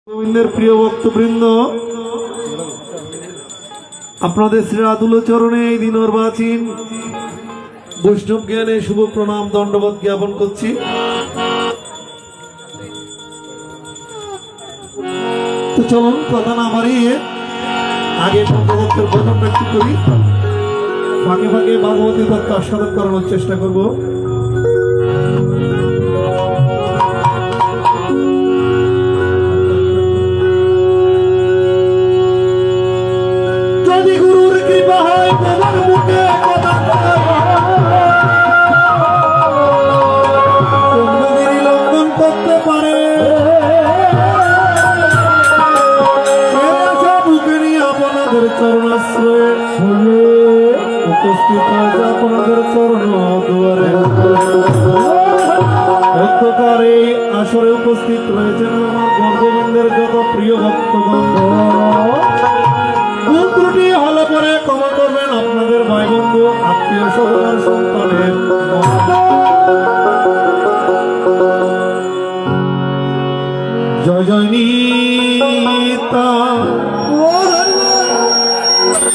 গোবিন্দের প্রিয় ভক্তবৃন্দ, আপনাদের শ্রী আতুল চরণে এই দিনর্বাচীন বৈষ্ণব জ্ঞানে শুভ প্রণাম দণ্ডবোধ জ্ঞাপন করছি। তো চলুন কথা না বাড়িয়ে আগে ভগবতের ভজনটা একটু করি, ফাঁকে ফাঁকে ভগবতী তত্ত্ব আস্বাদন করানোর চেষ্টা করব। আপনাদের চরণ দুয়ারে আসরে উপস্থিত রয়েছেন আমার গোবিন্দের যত প্রিয় ভক্তগণ। ভুল ত্রুটি হলে পরে ক্ষমা করবেন আপনাদের ভাই বন্ধু আত্মীয় স্বজন সন্তানের। জয় জয় নিতা Oh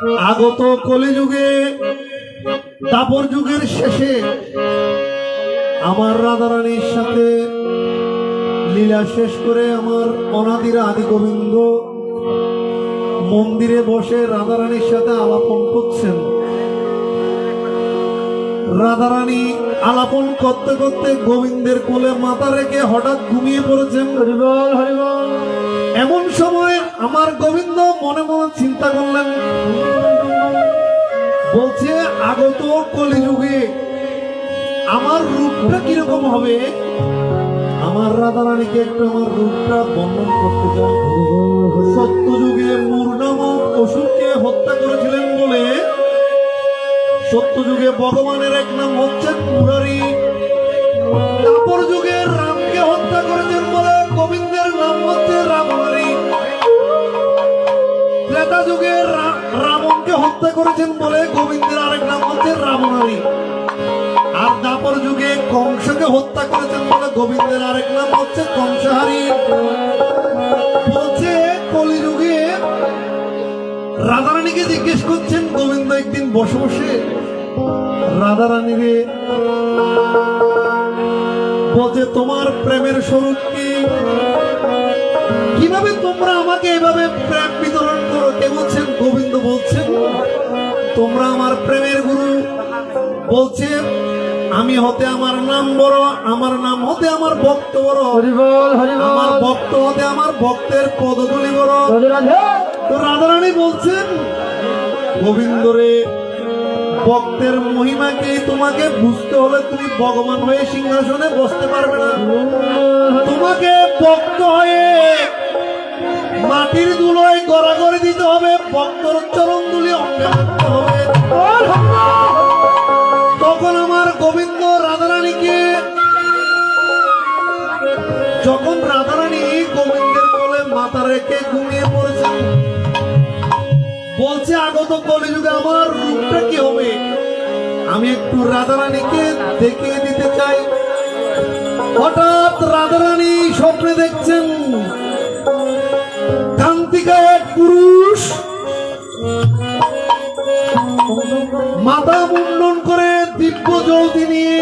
আগত কলিযুগে দাপর যুগের শেষে আমার রাধারানীর সাথে লীলা শেষ করে আমার অনাদির আদি গোবিন্দ মন্দিরে বসে রাধারানীর সাথে আলাপন করছেন। রাধারানী আলাপন করতে করতে গোবিন্দের কোলে মাথা রেখে হঠাৎ ঘুমিয়ে পড়েছেন। হরিবল হরিবল। এমন সময় আমার গোবিন্দ মনে মনে চিন্তা করলেন, বলছে আগত কলিযুগে আমার রূপটা কিরকম হবে। আমার রাধারানীকে একটু আমার রূপটা বর্ণন করতে চাই। সত্যযুগে মূর নামক অসুরকে হত্যা করেছিলেন বলে সত্যযুগে ভগবানের এক নাম হচ্ছেন মুরারি। তারপর যুগে রামকে হত্যা করেছেন বলে গোবিন্দের নাম হচ্ছে রামনারী। ত্রেতা যুগে রাবণকে হত্যা করেছেন বলে গোবিন্দের আরেক নাম হচ্ছে রামনারী। আর দাপর যুগে কংসকে হত্যা করেছেন বলে গোবিন্দের আরেক নাম হচ্ছে কংসহারী। বলছে কলিযুগে রাধারানীকে জিজ্ঞেস করছেন গোবিন্দ একদিন বসে বসে রাধারানীরে, বলছে তোমার প্রেমের স্বরূপ কি, কিভাবে তোমরা আমাকে এভাবে প্রেম বিতরণ করো। কে বলছেন? গোবিন্দ বলছেন তোমরা আমার প্রেমের গুরু। বলছে আমি হতে আমার নাম বড়, আমার নাম হতে আমার ভক্ত বড়, আমার ভক্ত হতে আমার ভক্তের পদধূলি বড়। তো রাধারানী বলছেন গোবিন্দরে, ভক্তের মহিমাকে তোমাকে বুঝতে হলে তুমি ভগবান হয়ে সিংহাসনে বসতে পারবে না। তোমাকে ভক্ত হয়ে মাটির ধুলোয় গড়াগড়ি দিতে হবে, ভক্তর চরণ ধুলি অঙ্গে মারতে হবে। তখন আমার গোবিন্দ রাধারানীকে, যখন রাধারানী গোবিন্দের কোলে মাথা রেখে ঘুমিয়ে পড়েছেন, বলছে আগত কলিযুগে আমার রূপটা কি হবে আমি একটু রাধারানীকে দেখিয়ে দিতে চাই। হঠাৎ রাধারানী স্বপ্নে দেখছেন কান্তিকা এক পুরুষ মাথা মুন্ডন করে দিব্য জ্যোতি নিয়ে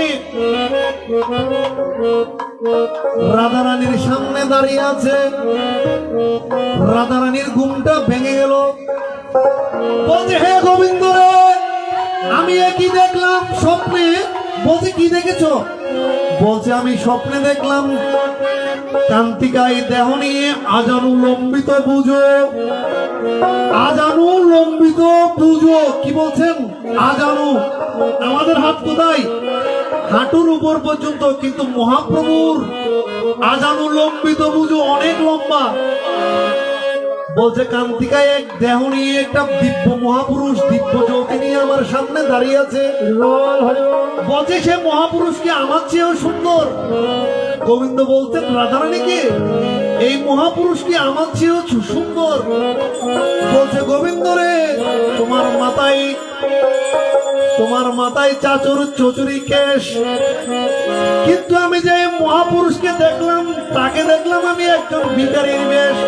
রাধারানীর সামনে দাঁড়িয়ে আছে। রাধারানীর ঘুমটা ভেঙে গেল। বলছে হে গোবিন্দ রে, আমি একই দেখলাম স্বপ্নে। বলছে কি দেখেছো? বলছে আমি স্বপ্নে দেখলাম কান্তিকায় দেহ নিয়ে আজানু লম্বিত বুঝো, আজানু লম্বিত বুঝো। কি বলছেন? আজানু আমাদের হাত কোথায়? হাঁটুর উপর পর্যন্ত, কিন্তু মহাপ্রভুর আজানু লম্বিত বুঝো অনেক লম্বা। বলছে কান্তিকায় এক দেহ নিয়ে একটা দিব্য মহাপুরুষ দিব্য জ্যোতি নিয়ে আমার সামনে দাঁড়িয়ে আছে। বলছে সে মহাপুরুষ কি আমার চেয়েও সুন্দর? গোবিন্দ বলছেন রাধারানীকে, এই মহাপুরুষ কি আমার চেয়েও সুন্দর? বলছে গোবিন্দ রে, তোমার মাথায় চাচর চচুরি কেশ, কিন্তু আমি যে মহাপুরুষকে দেখলাম তাকে দেখলাম আমি একজন ভিখারির বেশ।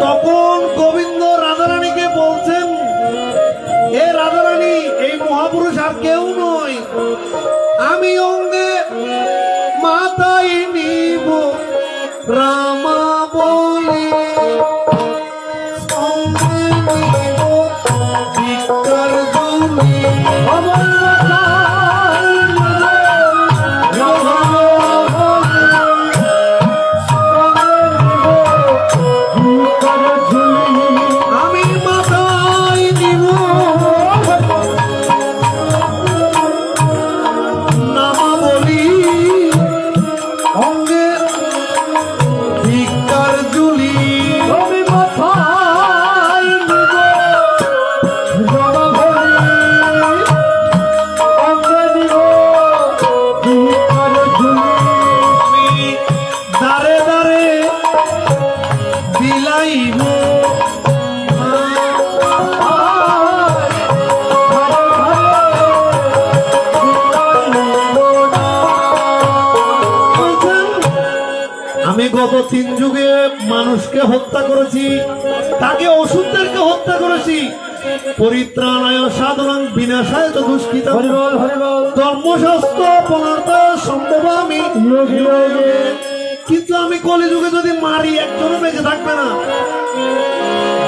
তখন গোবিন্দ রাধারানীকে বলছেন, হে রাধারানী, এই মহাপুরুষ আর কেউ নয়, আমি অঙ্গে মাথায় নিব রামা বলে, অঙ্গে নিব ভিক্ষার জমি, আমার মাথায় আমি মাথায় নিব নামা বলি, অঙ্গে ভিক্ষার জুলি। আমি মাথায় নিব নামা বলি, অঙ্গে নিব ভিক্ষার জুলি। আমি দাঁড়ে দাঁড়ে বিলাইব আমি গত 3 যুগে মানুষকে হত্যা করেছি, তাকে অসুরদেরকে হত্যা করেছি। পরিত্রাণায় সাধনাং বিনাশায় চ দুষ্কৃতাম। হরিবল হরিবল। ধর্মশাস্ত্র পুনর্দয় সম্ভব আমি। কিন্তু আমি কলিযুগে যদি মারি একজনও বেঁচে থাকবে না।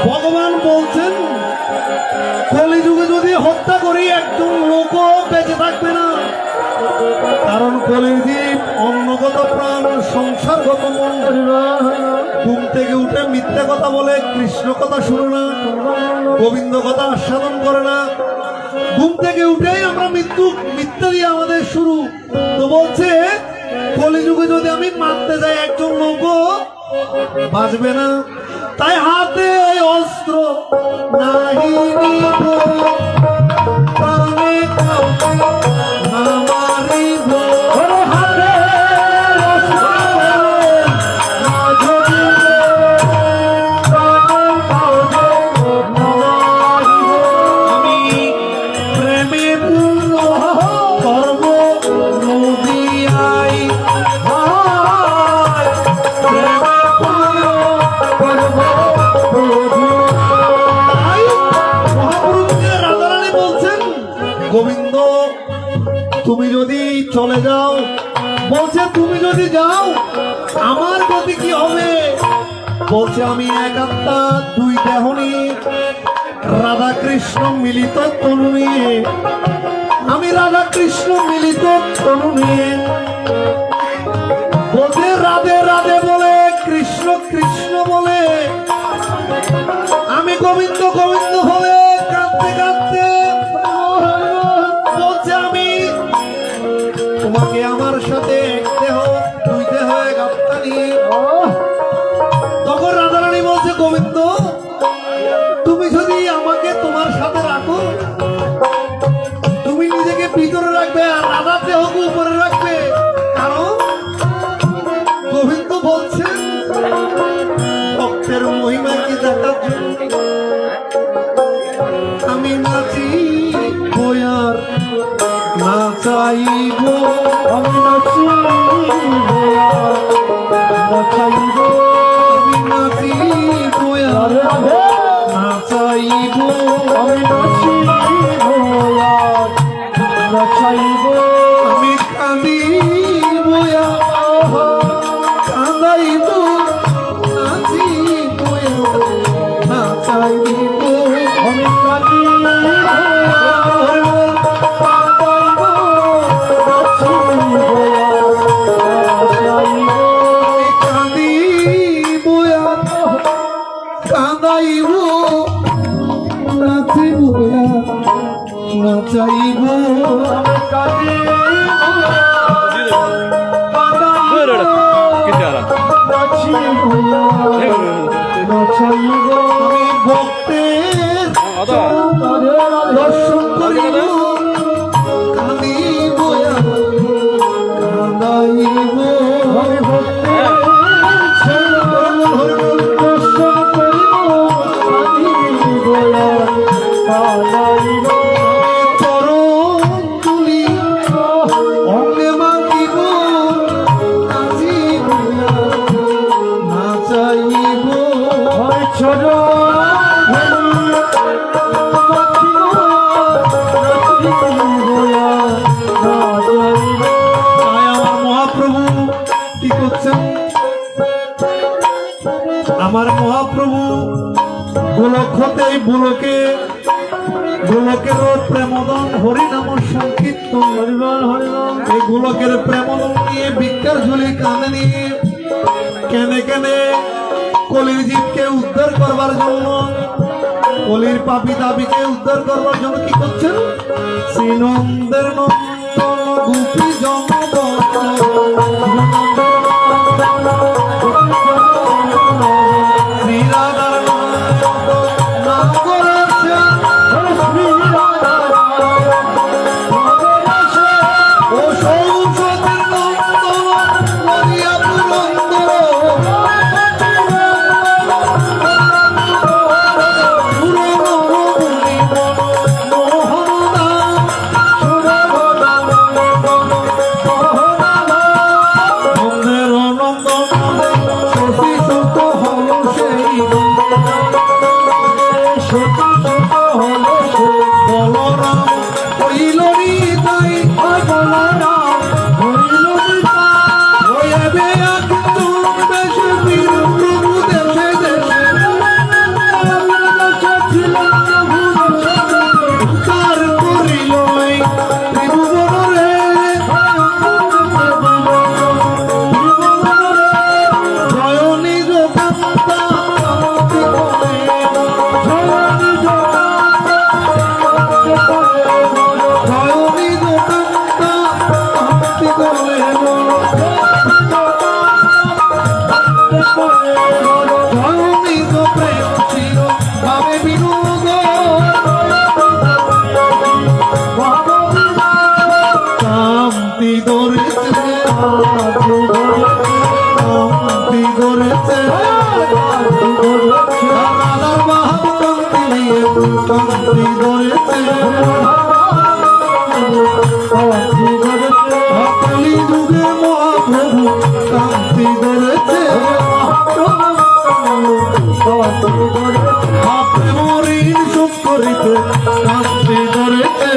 ভগবান বলছেন কলিযুগে যদি হত্যা করি একজন লোকও বেঁচে থাকবে না। কারণ কলিজীব অন্নগত প্রাণ, সংসারগত মন। ঘুম থেকে উঠে মিথ্যে কথা বলে, কৃষ্ণ কথা শুনে না, গোবিন্দ কথা আস্বাদন করে না। ঘুম থেকে উঠেই আমরা মিথ্যা দিয়ে আমাদের শুরু। তো বলছে কলিযুগে যদি আমি মারতে যাই একজন লোকও বাঁচবে না। তাই হাতে অস্ত্র নাহি নিব, প্রাণে কাউকে না মারিব। হাতে অস্ত্র না ধরিব, প্রাণে কাউকে না মারিব। আমি প্রেমের কর্ম নদিয়াই, গোবিন্দ তুমি যদি চলে যাও, বলছে তুমি যদি যাও আমার গতি কি হবে? বলছে আমি এক আত্মা দুই দেহ নিয়ে, রাধা কৃষ্ণ মিলিত তনু নিয়ে, আমি রাধা কৃষ্ণ মিলিত তনু নিয়ে। বলছে রাধে রাধে বলে, কৃষ্ণ কৃষ্ণ বলে, আমি গোবিন্দ গোবিন্দ বলে কাঁদতে কাঁদতে বলছে আমি তোমাকে আমার সাথে এক দেহ দুই দেহ এক আত্মা নিয়ে। তখন রাধারানী বলছে গোবিন্দ তুমি যদি আমাকে তোমার সাথে রাখো, তুমি নিজেকে ভিতরে রাখবে আর রাধার দেহকে উপরে রাখবে। কারণ গোবিন্দ বলছে ভক্তের মহিমা কি দেখার জন্য আমি নাচি বয়ার নাচাইব, আমি নাচি নাচাইব, আমি নাচি বয়ার নাচাইব, আমি নাচি বয়ার নাচাইব, আমি কাঁদি বয়া কাঁদাইব, নাচি বয়া নাচাইব, আমি কাঁদি কাঁদাইব, নাচিব নাচাইব, আমি ভক্তের দর্শন করিব, কাঁদিব কাঁদাইব, আমি ভক্তের দর্শন করিব, কাঁদিব চরণ তুলি অঙ্গে মাগিব, নাচিব নাচাইব, আমার মহাপ্রভু কি করছেন? আমার মহাপ্রভু গোলক হতে বুলকে, গোলকের প্রেমদন হরিনাম সংকীর্তন, হরিবল হরিবল। এই গোলকের প্রেমদন নিয়ে ভিক্ষার ঝুলি কাঁধে নিয়ে কেনে কেনে কলির জীবকে উদ্ধার করবার জন্য, কলির পাপী দাবিকে উদ্ধার করবার জন্য কি করছেন? শ্রীনন্দের নন্দন গোপী জনগণ, শ্রী রাধার নাম করেছে, ও সৌষধের নন্দন করিয়া পুরন্দর, মোহন বলরাম হইল তাই বলরাম হইল ওই এবে একজন দেশে বীর প্রভু দেশে দেশে উদ্ধার করিল ত্রিভুবনরে জয় নিজ কান্তা যুগে মহাপ্রভু কান্তি ধরেছে প্রেমঋণ শোধ করিতে কান্তি ধরেছে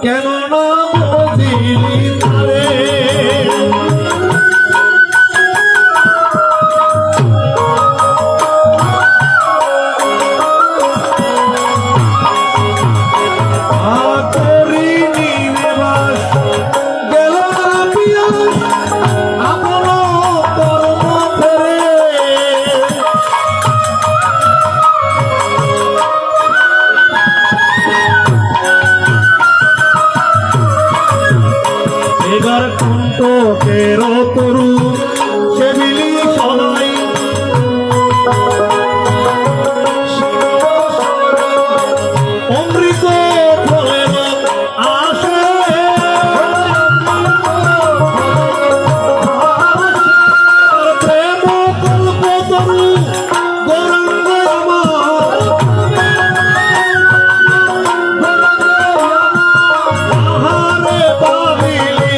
কেন না বুঝিলি তারে কণ্ঠকের তরু সেবিলি সদাই অমৃত ফলের আসে প্রেম কল্প তরু গৌরাঙ্গ আহারে পাবিলি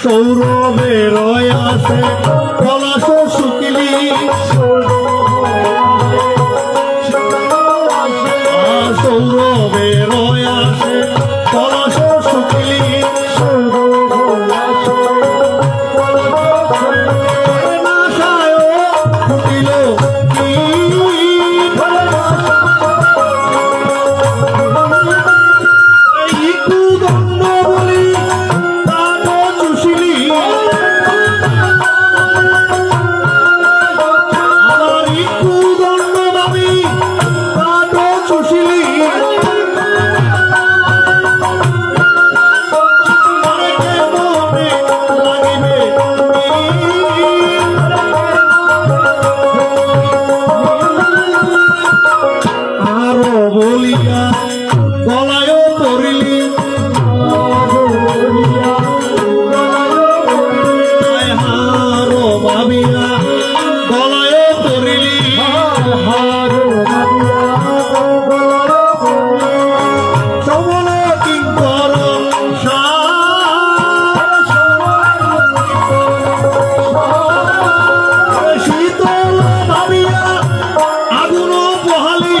সৌরভের আসে পলাশ শুকিলি সৌরভের আসে পলাশ শুকিলি ফুটিল বলিয়া গলায় পড়িলি হারো ভাবিয়া গলায় পড়িলি সবল কিঙ্কর শীতল ভাবিয়া আগুন পোহালি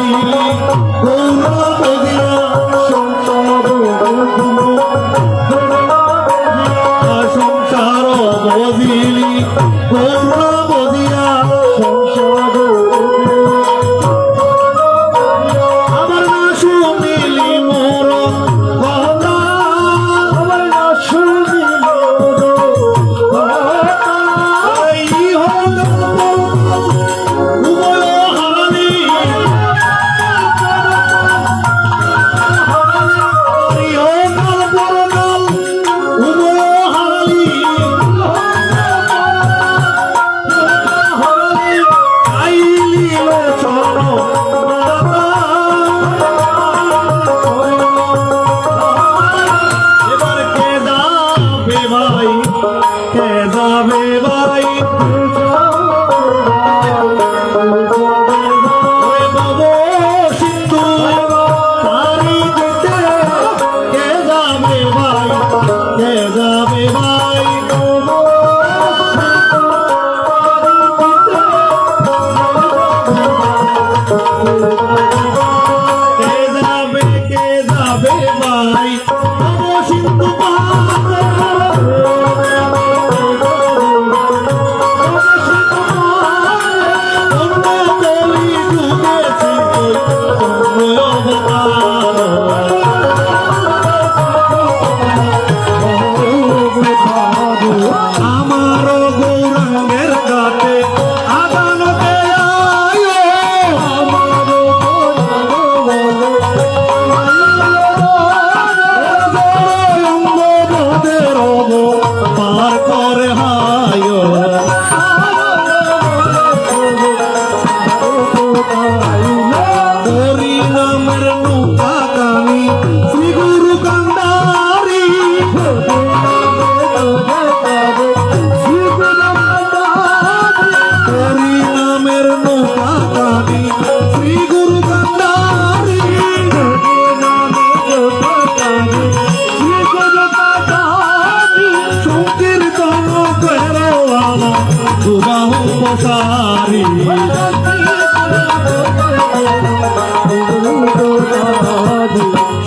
বজিলি গৌর বজিয়া সংসার বজিলি গৌর বজিয়া সংসার আবার না শুনিলি মোর কথা আবার না শুনিলি মোর কথা এই হল উভয় হারানি এই হল পরকাল উভয় হারালি আইলিল চরণ এবার কে যাবে ভাই কে যাবে ভাই ওরে বাবু সিন্ধু পারি দিতে কে যাবে ভাই কে যাবে ভাই কে যাবে ভাই বাবু সিন্ধু পারে আমার গৌরাঙ্গের কাছে আদালতে পার করে হায় হরি নামের নৌকা কানি শ্রী গুরু কান্ডারি হরি নামের নৌকা কানি শ্রী গুরু কান্ডারি সংকীর্তন করো আমার সুবাহু প্রসারী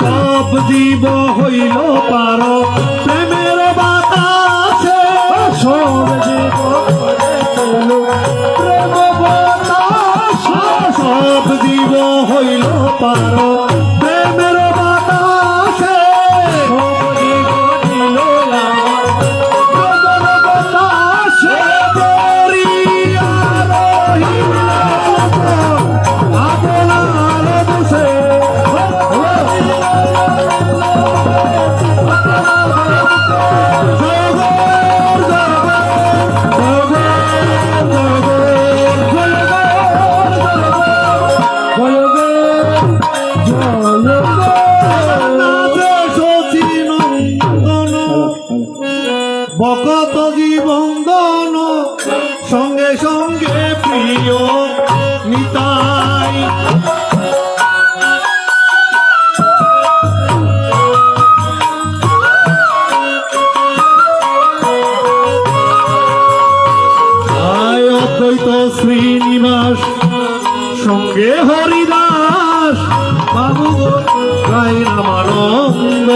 সব জীব হইল পার প্রেমের বাতাসে সব জীব প্রেম বাতাসে সব জীব হইল পার প্রেমের বাতাসে সব জীব হইল প্রেমের বাতাসে দরিয়া রহিল আপনার বসে বকত জীবন সঙ্গে সঙ্গে প্রিয় নিতাই আয় অদ্বৈত শ্রীনিবাস সঙ্গে হরিদাস বাবু গাই রামানন্দ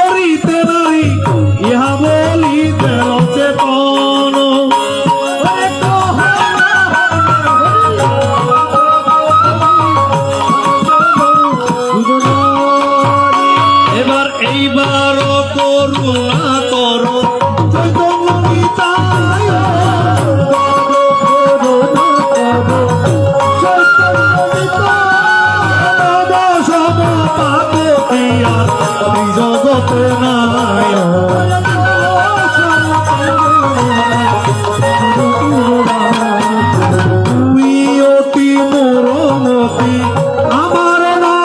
করিতে নারী ইহা বলিতে অচেতন। এবার এইবার করুণা করো চৈতন্য নিতাই, জগতে নাই তুই অতি মোরমতি আমার না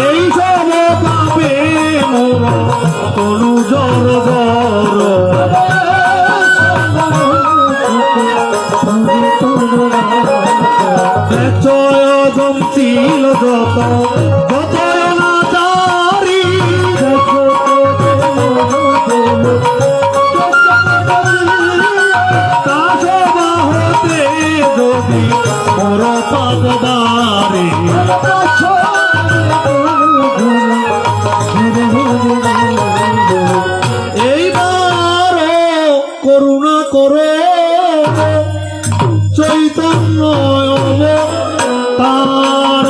এই সব পাবে মোর কোনো জর জর জয়গম ছিল যত যত না চারি কাশবা হতে যদি মোর পাবদারি এইবার করুণা করে চৈতন্য তার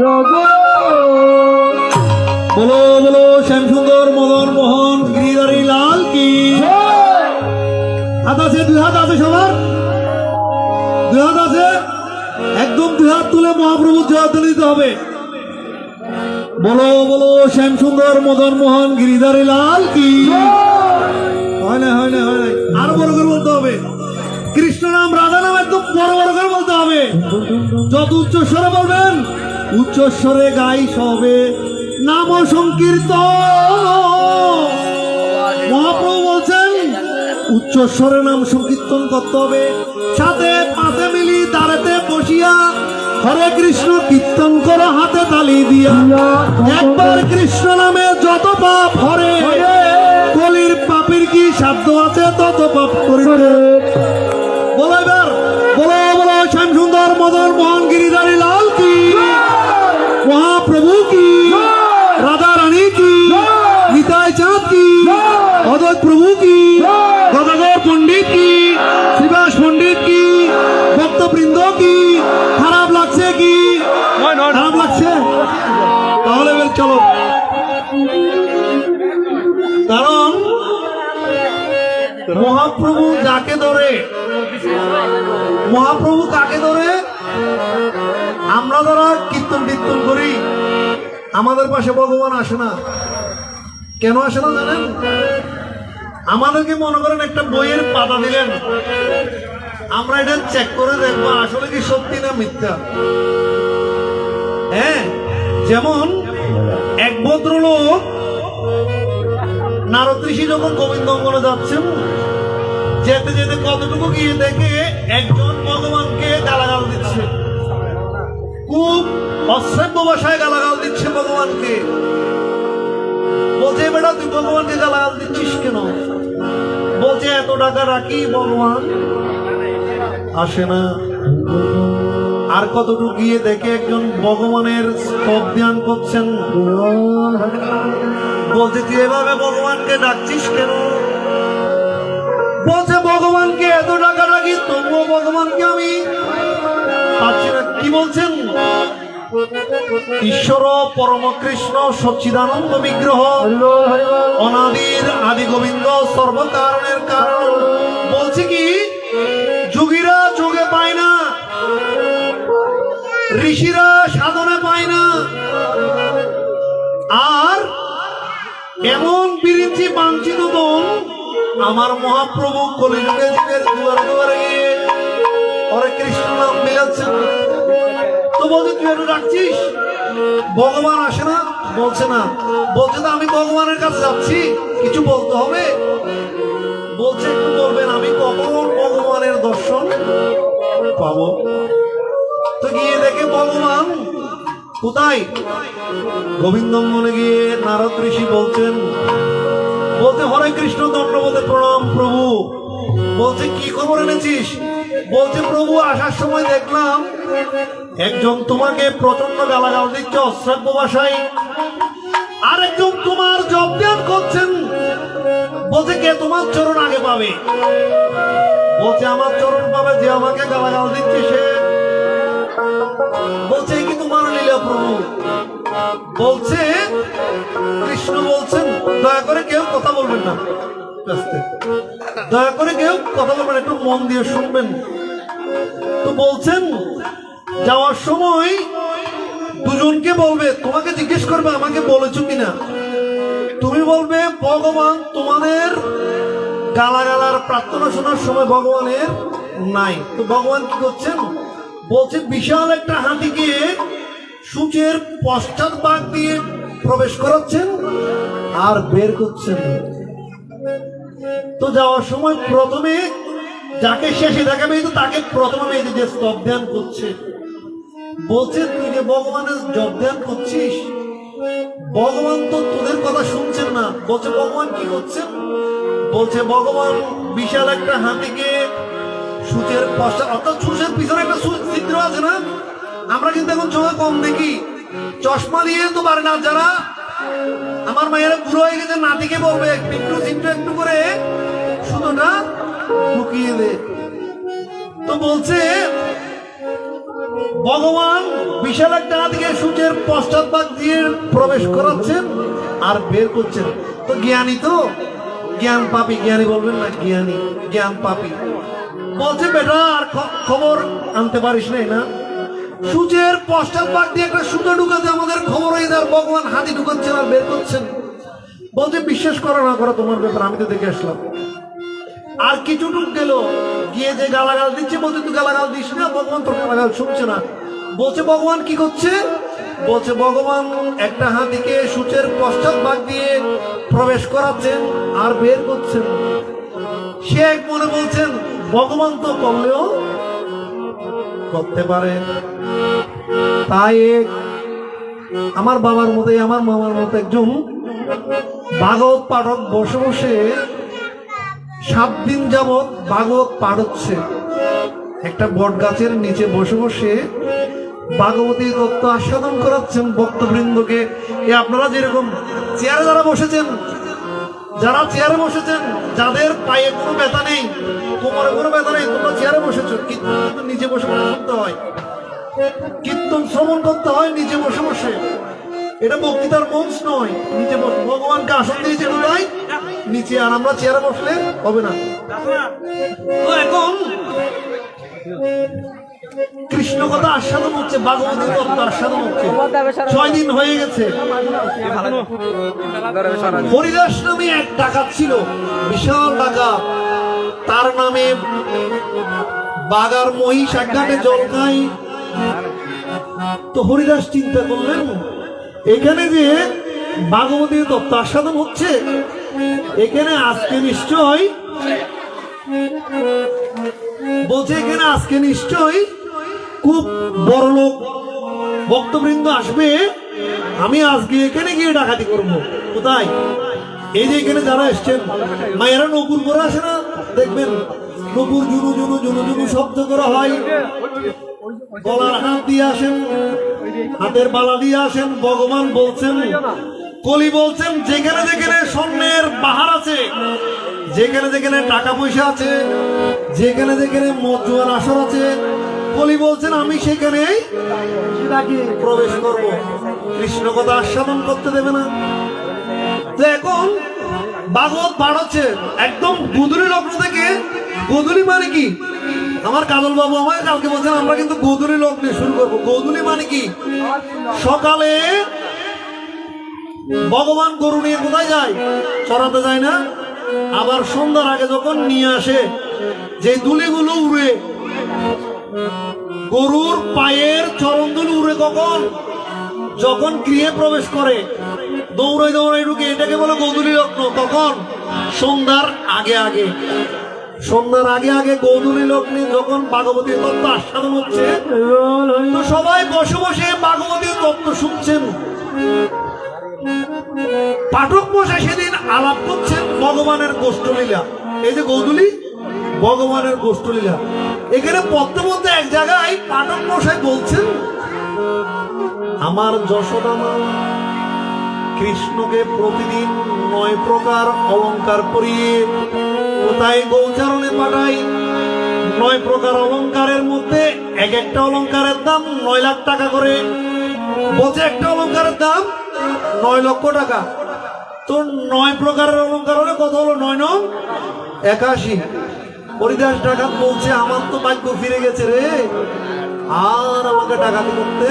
জগতে বলো বলো শ্যাম সুন্দর মদন মোহন গিরিধারী লাল কি হাত আছে, দুই হাত আছে সবার, দুই হাত আছে, একদম দুই হাত তুলে মহাপ্রভু জয়ধ্বনি দিতে হবে। বলো বলো শ্যাম সুন্দর মদন মোহন গিরিধারী লাল কি হয় না হয় না হয় না, আরো বড় করে বলতে হবে। কৃষ্ণ নাম রাধা নাম একদম বড় বড় করে বলতে হবে। যত উচ্চস্বরে বলবেন উচ্চস্বরে গাই সবে নাম সংকীর্তন। মহাপ্রভু বলছেন উচ্চস্বরে নাম সংকীর্তন করতে হবে, সাথে পাশে মিলি দাঁড়াতে বসিয়া হরে কৃষ্ণ কীর্তন করো হাতে তালি দিয়া। একবার কৃষ্ণ নামে যত পাপ হরে, কলির পাপের কি সাধ্য আছে তত পাপ করিতে। বলো এবার বলো বলো শ্যাম সুন্দর মদন মোহন গিরিধারী লাল কি, মহাপ্রভু কি, রাধা রানী কি, নিতাই চাঁদ কি, অদ্বৈত প্রভু কি, গদাধর পণ্ডিত কি, শ্রীবাস পণ্ডিত কি, ভক্তবৃন্দ কি। খারাপ লাগছে কি? খারাপ লাগছে? তাহলে এবার চলো, কারণ মহাপ্রভু যাকে ধরে, মহাপ্রভু কাকে ধরে, আমরা যারা কীর্তন টীর্তন করি আমাদের পাশে ভগবান আসে না। কেন আসে না জানেন? আমাদেরকে মনে করেন একটা বইয়ের পাতা দিলেন, আমরা এটা চেক করে দেখবো আসলে কি সত্যি না মিথ্যা। হ্যাঁ, যেমন এক ভদ্রলোক নারদ ঋষি যখন গোবিন্দ অঙ্গনে যাচ্ছেন, যেতে যেতে কতটুকু গিয়ে দেখে একজন ভগবানকে গালাগাল দিচ্ছে, খুব অশ্রাব্য ভাষায় গালাগাল দিচ্ছে ভগবানকে। বলছে বেটা তুই ভগবানকে গালাগাল দিচ্ছিস কেন? বলছে এত টাকা রাখি ভগবান আসে না। আর কতটুকু গিয়ে দেখে একজন ভগবানের স্তব ধ্যান করছেন। বলছে তুই এভাবে ভগবানকে ডাকছিস কেন? বলছে ভগবানকে এত টাকা রাখি তবুও ভগবানকে আমি পাচ্ছি না। কি বলছেন? ঈশ্বর পরম কৃষ্ণ সচ্চিদানন্দ বিগ্রহ, অনাদির আদি গোবিন্দ, সর্বকারণের কারণ। বলছে কি যোগীরা যোগে পায় না, ঋষিরা সাধনে পায় না, আর এমন বিরিঞ্চি বাঞ্ছিত বন আমার মহাপ্রভু কলিযুগের দুয়ারে দুয়ারে গিয়ে হরে কৃষ্ণ নাম মিলাচ্ছেন। তো বলছে তুই একটু ডাকছিস, ভগবান আসে না? বলছে না। বলছে না আমি ভগবানের কাছে যাচ্ছি, কিছু বলতে হবে? বলছে একটু বলবেন আমি কখন ভগবানের দর্শন পাবো? তো গিয়ে দেখে ভগবান কোথায়? গোবিন্দমনে গিয়ে নারদ ঋষি বলছেন, বলতে হরে কৃষ্ণ দণ্ডবোধে প্রণাম প্রভু। বলছে কি খবর এনেছিস? বলছে প্রভু আসার সময় দেখলাম একজন তোমাকে প্রচন্ড গালাগাল দিচ্ছে অশ্রাব্য ভাষায়, আর একজন তোমার জপ ধ্যান করছেন। বলছে কে তোমার চরণ আগে পাবে? বলছে আমার চরণ পাবে যে আমাকে গালাগাল দিচ্ছে সে। বলছে কি তোমার লীলা প্রভু? বলছে কৃষ্ণ বলছেন দয়া করে কেউ কথা বলবেন না, দয়া করে কেউ কথা বলবেন, একটু মন দিয়ে শুনবেন। তো বলছেন যাওয়ার সময় দুজনকে বলবে, তোমাকে জিজ্ঞেস করবে আমাকে বলেছো কিনা। তুমি বলবে ভগবান তোমাদের গালাগালার প্রার্থনা শোনার সময় ভগবানের নাই। তো ভগবান কি করছেন? বলছে বিশাল একটা হাতিকে সূচের পশ্চাৎ ভাগ দিয়ে প্রবেশ করাচ্ছেন আর বের করছেন। তো যাওয়ার সময় প্রথমে যাকে শেষে দেখাবে তো তাকে প্রথমে যে স্তব ধ্যান করছে। বলছে তুই যে ভগবানের জপ ধ্যান করছিস, ভগবান তো তোদের কথা শুনছেন না। বলছে ভগবান কি করছেন? বলছে ভগবান বিশাল একটা হাতিকে সূচের পশ্চাৎ, অর্থাৎ সূচের পিছনে একটা ছিদ্র আছে না, আমরা কিন্তু এখন চোখে কম দেখি, চশমা দিয়ে তো পারে না। যারা আমার মায়েরা বুড়ো হয়ে গেছে নাতিকে বলবে একটু চিন্টু একটু করে সুতোটা ঢুকিয়ে দে। তো বলছে ভগবান বিশাল একটা হাতিকে সূচের পশ্চাৎ ভাগ দিয়ে প্রবেশ করাচ্ছেন আর বের করছেন। তো জ্ঞানী, তো জ্ঞান পাপি, জ্ঞানী বলবেন না, জ্ঞানী জ্ঞান পাপি। বলছে বেটা আর খবর আনতে পারিস নাই না? সূচের পশ্চাৎ ভাগ দিয়ে একটা সুতো ঢুকাতে আমাদের খবর হয়ে যার ভগবান হাতি ঢুকাচ্ছেন আর বের করছেন। বলছে বিশ্বাস করো না করো তোমার ব্যাপার, আমি তো দেখে আসলাম। আর কিছু টুক গেল, গিয়ে যে গালাগাল দিচ্ছে বলছে তুই গালাগাল দিস না, ভগবান তোর গালাগাল শুনছে না। বলছে ভগবান কি করছে? বলছে ভগবান একটা হাতিকে সূচের পশ্চাৎ ভাগ দিয়ে প্রবেশ করাচ্ছেন আর বের করছেন। সে এক মনে বলছেন ভগবান তো করলেও করতে পারে। তাই আমার বাবার মতো আমার মামার মতো একজন ভাগবত পাঠক বসে বসে 7 দিন যাবৎ ভাগবত পাঠ হচ্ছে। একটা বট গাছের নিচে বসে বসে ভাগবতী তত্ত্ব আস্বাদন করাচ্ছেন ভক্তবৃন্দকে। আপনারা যেরকম চেয়ারে যারা বসেছেন, যারা চেয়ারে বসেছেন, যাদের পায়ে কোনো ব্যথা নেই, কোমরে কোনো ব্যথা নেই, তোমরা চেয়ারে বসেছো, কিন্তু নিচে বসে বসে শুনতে হয়, কীর্তন শ্রবণ করতে হয় নিচে বসে বসে। এটা বক্তৃতার মঞ্চ নয়, নিচে বসে। ভগবানকে আসন দিয়েছে কোথায়? নিচে। আর আমরা চেয়ারে বসলে হবে না। তো এখন কৃষ্ণ কথা আস্বাদন হচ্ছে, ভাগবতী তত্ত্ব আস্বাদন হচ্ছে। 6 দিন হয়ে গেছে। হরিদাস নামে এক ডাকাত ছিল, বিশাল ডাকাত। তার নামে বাগার মহিষ এক ঘাটে জল খায়। তো হরিদাস চিন্তা করলেন এখানে যে ভাগবতী তত্ত্ব আস্বাদন হচ্ছে, এখানে আজকে নিশ্চয়, বলছে এখানে আজকে নিশ্চয় খুব বড় লোক ভক্তবৃন্দ আসবে, আমি আজকে এখানে গিয়ে ডাকাতি করব। কোথায়? এই যে এখানে যারা এসছেন, মায়েরা নকুর করে আসে না, দেখবেন নকুর জুনু জুনু জুনু জুনু শব্দ করা হয়। গলার হাত দিয়ে আসেন, হাতের বালা দিয়ে আসেন। ভগবান বলছেন, কলি বলছেন যেখানে যেখানে স্বর্ণের বাহার আছে, যেখানে যেখানে টাকা পয়সা আছে, যেখানে যেখানে মদ জোয়ার আসর আছে, কলি বলছেন আমি সেখানে প্রবেশ করব। কৃষ্ণ কথা আস্বাদন করতে দেবে না। তো এখন ভাগবত পাঠ হচ্ছে একদম গুদুলি লগ্ন থেকে। গুদুলি মানে কি? আমার কাজল বাবু আমাকে কালকে বলছেন আমরা কিন্তু গোধূলি লগ্নে শুরু করবো। গোধূলি মানে কি? সকালে ভগবান গরু নিয়ে কোথায় যায়? চড়াতে যায় না? আবার সন্ধ্যার আগে যখন নিয়ে আসে, যে দুলিগুলো উড়ে, গরুর পায়ের চরণদুলি উড়ে কখন? যখন গৃহে প্রবেশ করে, দৌড়াই দৌড়াই ঢুকে, এটাকে বলে গোধূলি লগ্ন। তখন সন্ধ্যার আগে আগে, সন্ধ্যার আগে আগে গোধূলি লগ্নে যখন ভাগবতীর তত্ত্ব আস্বাদন হচ্ছে, তো সবাই বসে বসে ভাগবতীর তত্ত্ব শুনছেন। পাঠক মশাই সেদিন আলাপ করছেন ভগবানের গোষ্ঠলীলা। এই যে গোধূলি, ভগবানের গোষ্ঠলীলা। এখানে পদ্মে মধ্যে এক জায়গায় পাঠক মশাই বলছেন, আমার যশোদা মা কৃষ্ণকে প্রতিদিন 9 প্রকার অলংকার পরিয়ে কোথায় গৌচারণে পাঠাই। 9 প্রকার অলংকারের মধ্যে এক একটা অলংকারের দাম 9 লাখ টাকা করে। বলছে একটা অলংকারের দাম 9 লক্ষ টাকা। তো 9 প্রকারের অলংকার হলে কত হলো? 9 9 81। হরিদাস ডাকাত বলছে, আমার তো ভাগ্য ফিরে গেছে রে, আর আমাকে ডাকাতি করতে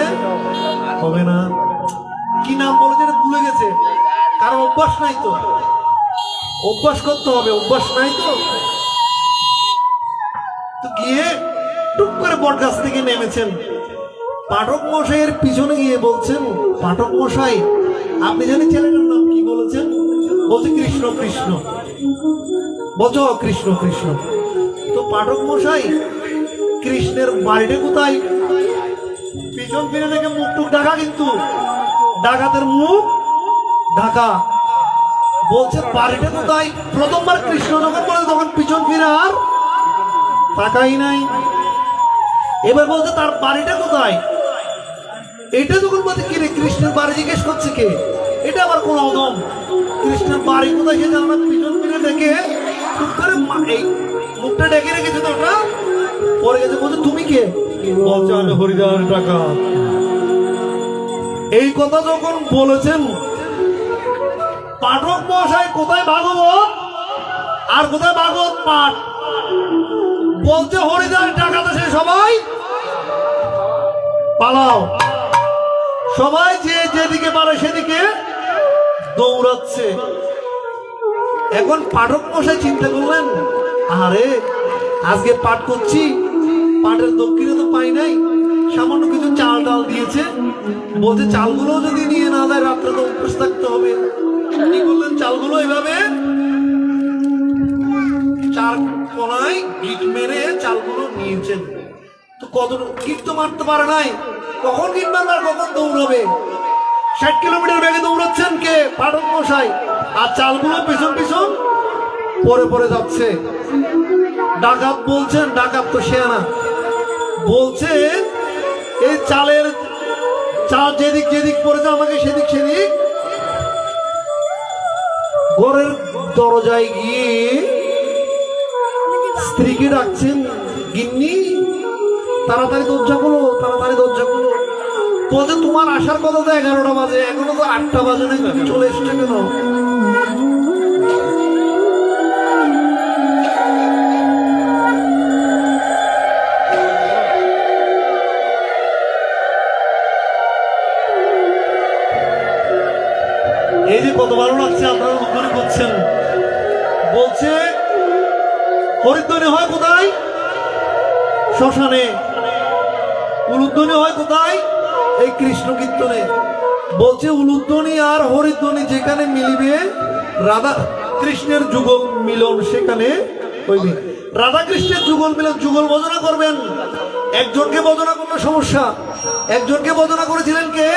হবে না। কি নাম বলেছে ভুলে গেছে, কারণ অভ্যাস নাই তো। অভ্যাস করতে হবে, অভ্যাস নাই তো। তো গিয়ে টুক করে বট গাছ থেকে নেমেছেন। পাঠক মশাইয়ের পিছনে গিয়ে বলছেন, পাঠক মশাই আপনি জানেন ছেলেটার নাম কি? বলেছেন, বলছে কৃষ্ণ কৃষ্ণ। বলছ কৃষ্ণ কৃষ্ণ। তো পাঠক মশাই কৃষ্ণের বাড়িটা কোথায়? পিছন ফিরে দেখে মুখ টুক ঢাকা, কিন্তু ডাকাতের মুখ ঢাকা। বলছে বাড়িটা কোথায়? প্রথমবার কৃষ্ণ যখন বলে তখন পিছন ফিরে আর তাকাই নাই। এবার বলছে তার বাড়িটা কোথায়? এটা যখন বলছে কি রে, কৃষ্ণের বাড়ি জিজ্ঞেস করছে কে? এটা আবার কোন অদম। কৃষ্ণের বাড়ি কোথায় সেটা আমরা পিছন ফিরে দেখে টুক করে এই মুখটা ডেকে রেখেছে, তো ওটা পরে গেছে। বলছে তুমি কে? বলছে আমি হরিদাস ডাকাত। এই কথা যখন বলেছেন, পাঠক মশাই কোথায় ভাগবত আর কোথায় ভাগবত পাঠ? বলছে হরিদাস ডাকাত এসে সবাই পালাও। সবাই যে যেদিকে পারে সেদিকে দৌড়াচ্ছে। এখন পাঠক মশাই চিন্তা করলেন, আরে আজকে পাঠ করছি, পাঠের দক্ষিণে তো পাই নাই, সামান্য কিছু চাল ডাল দিয়েছে। বলছে চালগুলো যদি নিয়ে না যায় রাত্রে তো উপোস থাকতে হবে। কি করলেন, চালগুলো এভাবে 4 কোনায় গিট মেরে চালগুলো নিয়েছেন। তো কত গিট তো মারতে পারে নাই, কখন গিট মারবার কখন দৌড়াবে? 60 কিলোমিটার বেগে দৌড়াচ্ছেন কে? পাঠক মশাই। আর চালগুলো পিছন পিছন পরে পরে যাচ্ছে। ডাকাত বলছেন, ডাকাত তো শেয়ানা, বলছে এই চালের চাল যেদিক যেদিক পড়েছে আমাকে সেদিক সেদিক। ঘরের দরজায় গিয়ে স্ত্রীকে ডাকছেন, গিন্নি তাড়াতাড়ি দরজা খুলো, তাড়াতাড়ি দরজা খুলো। বলছে তোমার আসার কথা তো 11টা বাজে, এখনো তো 8টা বাজে না, চলে এসছে কেন? এই যে কত ভালো লাগছে, আপনারা উদ্ধার করছেন। বলছে হরিধ্বনি হয় কোথায়? শ্মশানে। উলুধ্বনি হয় কোথায়? এই কৃষ্ণ কীর্তনে। বলছে উলুধ্বনি আর হরিধ্বনি যেখানে মিলিবে, রাধা কৃষ্ণের যুগল মিলন সেখানে হইবে। রাধা কৃষ্ণের যুগল মিলন, যুগল ভজনা করবেন। একজনকে ভজনা করলে সমস্যা। একজনকে ভজনা করেছিলেন কে?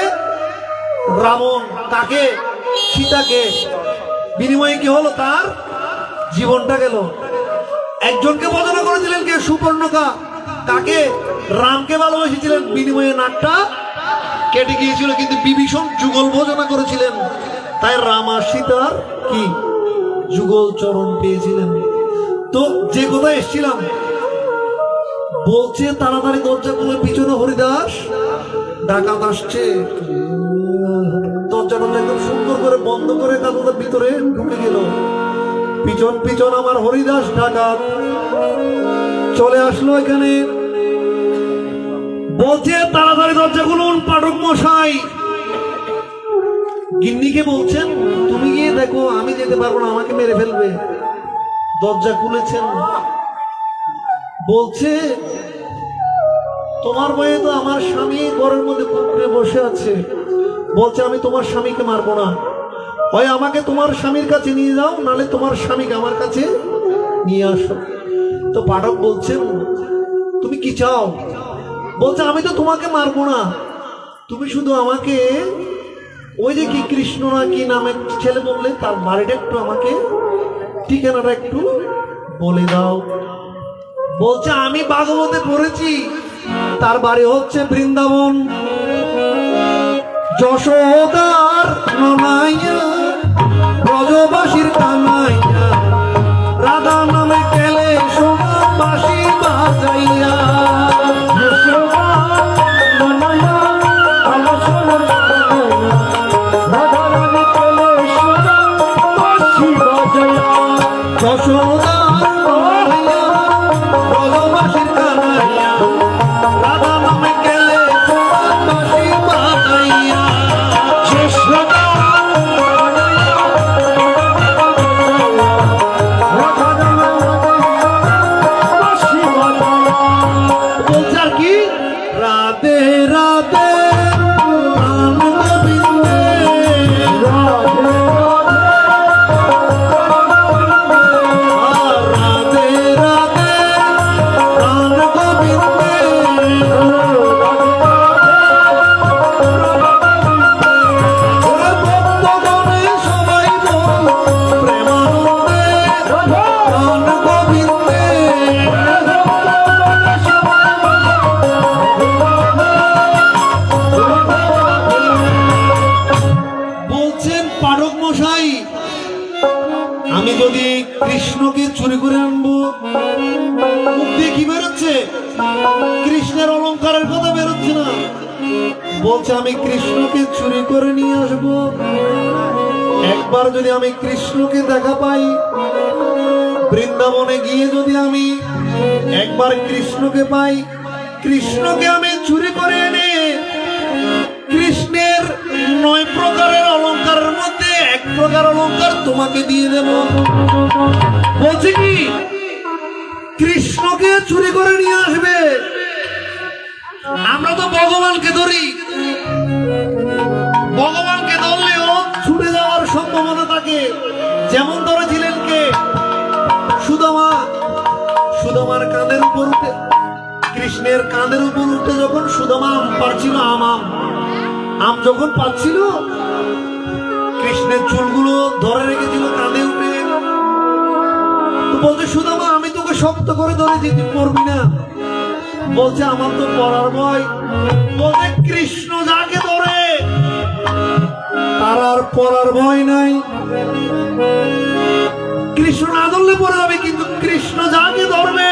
রাবণ। কাকে? সীতাকে। বিনিময়ে কি হলো? তার জীবনটা গেল। একজনকে ভজনা করেছিলেন কে? সুপর্ণকা। কাকে? রামকে ভালোবেসেছিলেন, বিনিময়ে নাকটা কেটে গিয়েছিল। কিন্তু বিভীষণ যুগল ভজনা করেছিলেন, তাই রাম আর সীতার কি যুগল চরণ পেয়েছিলেন। তো যে কোথায় এসছিলাম, বলছে তাড়াতাড়ি দরজা খুলে, পিছনে হরিদাস ডাকাত আসছে। দরজাটা একদম সুন্দর করে বন্ধ করে কাদুদের ভিতরে ঢুকে গেল। পিছন পিছন আমার হরিদাস ডাকাত চলে আসলো এখানে। বলছে তাড়াতাড়ি দরজা খুলুন পাঠক মশাই। গিন্নিকে বলছেন তুমি গিয়ে দেখো, আমি যেতে পারবো না, আমাকে মেরে ফেলবে। দরজা খুলেছেন, বলছে তোমার বয়ে তো আমার স্বামী ঘরের মধ্যে পুকুরে বসে আছে। বলছে আমি তোমার স্বামীকে মারবো না, হয় আমাকে তোমার স্বামীর কাছে নিয়ে যাও, নালে তোমার স্বামীকে আমার কাছে নিয়ে আসো। তো পাঠক বলছেন তুমি কি চাও? বলছে আমি তো তোমাকে মারবো না, তুমি শুধু আমাকে ওই যে কি কৃষ্ণ না কি নামে ছেলে বললে তার বাড়িটা একটু আমাকে ঠিকানাটা একটু বলে দাও। বলছে আমি ভাগবতে পড়েছি তার বাড়ি হচ্ছে বৃন্দাবন। যশোদার ননাইয়া ব্রজবাসীর কানাইয়া, রাধা নামে কেলে সোনা বাঁশি বাজাইয়া। আমি যদি কৃষ্ণকে চুরি করে আনবো, মুখ দিয়ে কি বেরোচ্ছে? কৃষ্ণের অলংকারের কথা বেরোচ্ছে না। বলছে আমি কৃষ্ণকে চুরি করে নিয়ে আসবো। একবার যদি আমি কৃষ্ণকে দেখা পাই, বৃন্দাবনে গিয়ে যদি আমি একবার কৃষ্ণকে পাই, কৃষ্ণকে আমি চুরি করে এনে কৃষ্ণের 9 প্রকারের অলংকারের মধ্যে 1 প্রকার অলংকার তোমাকে দিয়ে দেব। বলছে কি কৃষ্ণকে চুরি করে নিয়ে আসবে? আমরা তো ভগবানকে ধরি, ভগবানকে ধরলেও ছুটে যাওয়ার সম্ভাবনা থাকে। যেমন ধরেছিলেন কে? সুদামা। সুদামার কাঁধের উপর উঠে, কৃষ্ণের কাঁধের উপর উঠে যখন সুদামা আম পারছিল, আম যখন পাচ্ছিল, কৃষ্ণের চুলগুলো ধরে রেখেছিল কাঁধে উঠে। তো বলছে সুদামা আমি তোকে শক্ত করে ধরেছি, তুই পড়বি না। বলছে আমার তো পড়ার ভয়। বলছে কৃষ্ণ যাকে ধরে তার আর পড়ার ভয় নাই। কৃষ্ণ না ধরলে পড়ে যাবে, কিন্তু কৃষ্ণ যাকে ধরবে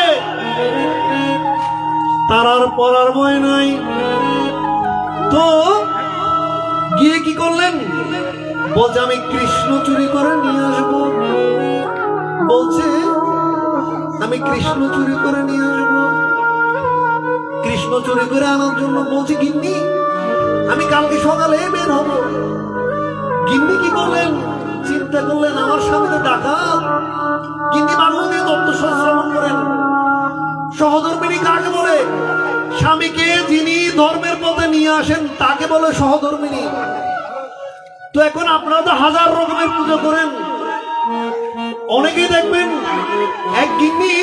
তার আর পড়ার ভয় নাই। তো গিয়ে কি করলেন? বলছে আমি কৃষ্ণ চুরি করে নিয়ে আসবো। বলছে আমি কৃষ্ণ চুরি করে নিয়ে আসবো। কৃষ্ণ চুরি করে আনার জন্য বলছে গিন্নি আমি কালকে সকালে বের হব। গিন্নি কি করলেন? চিন্তা করলেন আমার স্বামী তো ডাকাত। গিন্নি ভাগবতী তত্ত্ব শ্রবণ করেন। সহধর্মিনী কাকে বলে? স্বামীকে যিনি ধর্মের পথে নিয়ে আসেন তাকে বলে সহধর্মিনী। তো এখন আপনারা তো 1000 রকমের পুজো করেন। অনেকেই দেখবেন এক গিন্নি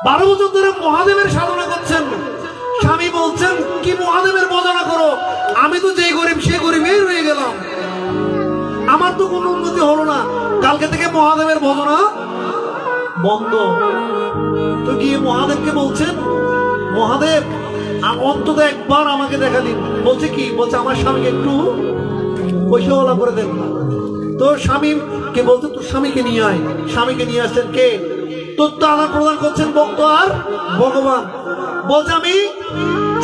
12 বছর ধরে মহাদেবের সাধনা করছেন। স্বামী বলছেন কি মহাদেবের ভজনা করো? আমি তো যে গরিব সে গরিবই রয়ে গেলাম, আমার তো কোনো উন্নতি হলো না। কালকে থেকে মহাদেবের ভজনা বন্ধ। তো গিয়ে মহাদেবকে বলছেন মহাদেব অন্তত একবার আমাকে দেখা দিন। বলছে কি? বলছে আমার স্বামীকে একটু পয়সাওয়ালা করে দেন। তো স্বামীকে বলছে তোর স্বামীকে নিয়ে আয়। স্বামীকে নিয়ে আসছেন কে? তথ্য আদান প্রদান করছেন ভক্ত আর ভগবান। বলছে আমি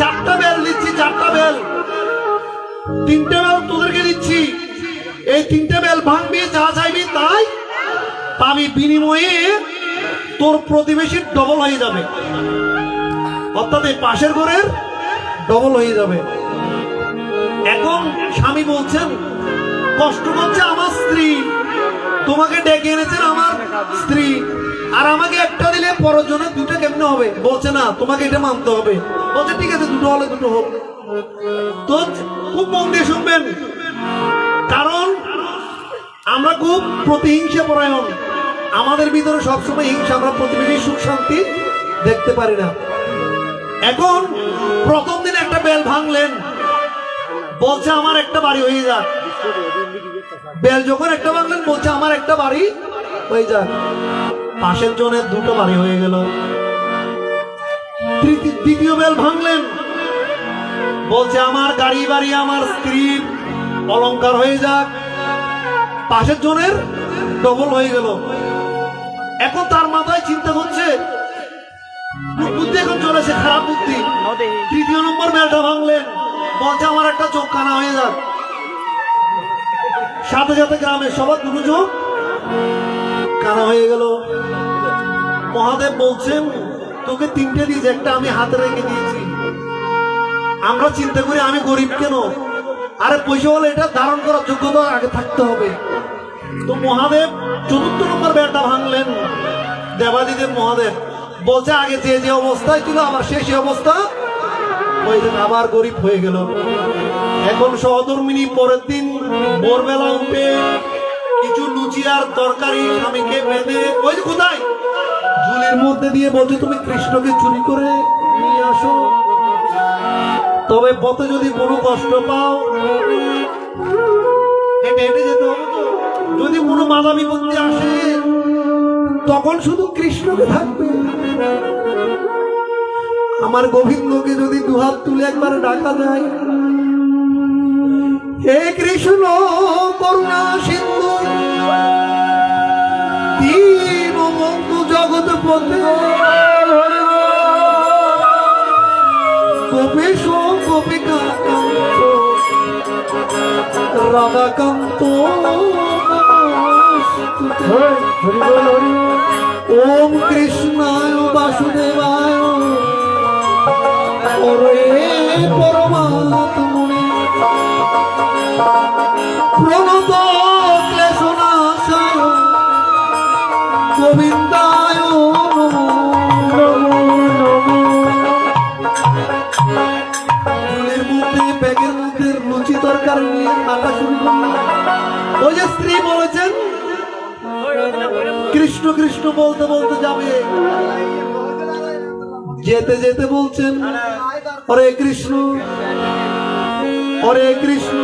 4টা বেল দিচ্ছি, 4টা বেল, 3টে বেল তোদেরকে দিচ্ছি। এই 3টে বেল ভাঙবি, যা চাইবি তাই পাবি, বিনিময়ে তোর প্রতিবেশীর ডবল হয়ে যাবে, অর্থাৎ এই পাশের ঘরের ডবল হয়ে যাবে। এখন স্বামী বলছেন কষ্ট করছে আমার স্ত্রী, তোমাকে ডেকে এনেছেন আমার স্ত্রী, আর আমাকে একটা দিলে পরের জন্য দুটো কেমনে হবে? বলছে না, তোমাকে এটা মানতে হবে। বলছে ঠিক আছে, দুটো হলে দুটো হোক। তো খুব মন দিয়ে শুনবেন, কারণ আমরা খুব প্রতিহিংসা পরায়ণ। আমাদের ভিতরে সবসময় হিংসা, আমরা প্রতিবেশীর সুখ শান্তি দেখতে পারি না। এখন প্রথম দিন একটা বেল ভাঙলেন, বলছে আমার একটা বাড়ি হয়ে যাক। বেল যখন একটা ভাঙলেন, বলছে আমার একটা বাড়ি হয়ে যাক। পাশের জনের দুটো বাড়ি হয়ে গেল। দ্বিতীয় বেল ভাঙলেন, বলছে আমার গাড়ি বাড়ি আমার স্ত্রীর অলংকার হয়ে যাক। পাশের জনের ডবল হয়ে গেল। এখন তার মাথায় চিন্তা করছে, বুদ্ধি এখন চলেছে, খারাপ বুদ্ধি। তৃতীয় নম্বর বেলটা ভাঙলেন, বলছে আমার একটা চোখ কানা হয়ে যাক। সাথে সাথে গ্রামের সবার দুটো চোখ কানা হয়ে গেল। মহাদেব বলছেন তোকে তিনটে দিয়েছে, একটা আমি হাতে রেখে দিয়েছি। আমরা চিন্তা করি আমি গরিব কেন, আরে পয়সা হলে এটা ধারণ করার যোগ্যতা আগে থাকতে হবে। তো মহাদেব চতুর্থ নম্বর বেলটা ভাঙলেন। দেবাদিদেব মহাদেব বলছে আগে যে যে অবস্থায় ছিল আবার শেষ অবস্থা ওই দিন আবার গরিব হয়ে গেল। এখন সহধর্মিনী পরের দিন ভোরবেলা উঠে কিছু লুচি আর তরকারি স্বামীকে বেঁধে ওই যে কোথায় ঝুলির মধ্যে দিয়ে বলছে তুমি কৃষ্ণকে চুরি করে নিয়ে আসো, তবে পথে যদি কোনো কষ্ট পাও হেঁটে হেঁটে যেতে হবে। তো যদি কোনো বাধা বিপত্তি আসে তখন শুধু কৃষ্ণকে থাকবে। আমার গোবিন্দকে যদি দুহাত তুলে একবার ডাকা যায়, হে কৃষ্ণ করুণা সিন্ধু দীনবন্ধু জগৎপতে গোপেশ গোপিকা কান্ত রাধাকান্ত ওম কৃষ্ণায় বাসুদেবায় ওরে পরমাত্মনে প্রণত ক্লেশনাশায় গোবিন্দায় নমো নমো। ফুলের মধ্যে ব্যাগের মধ্যে লুচি তরকারি নিয়ে হাঁটা শুরু করলেন। ওই যে স্ত্রী বলেছেন কৃষ্ণ কৃষ্ণ বলতে বলতে যাবে, যেতে যেতে বলছেন হরে কৃষ্ণ হরে কৃষ্ণ।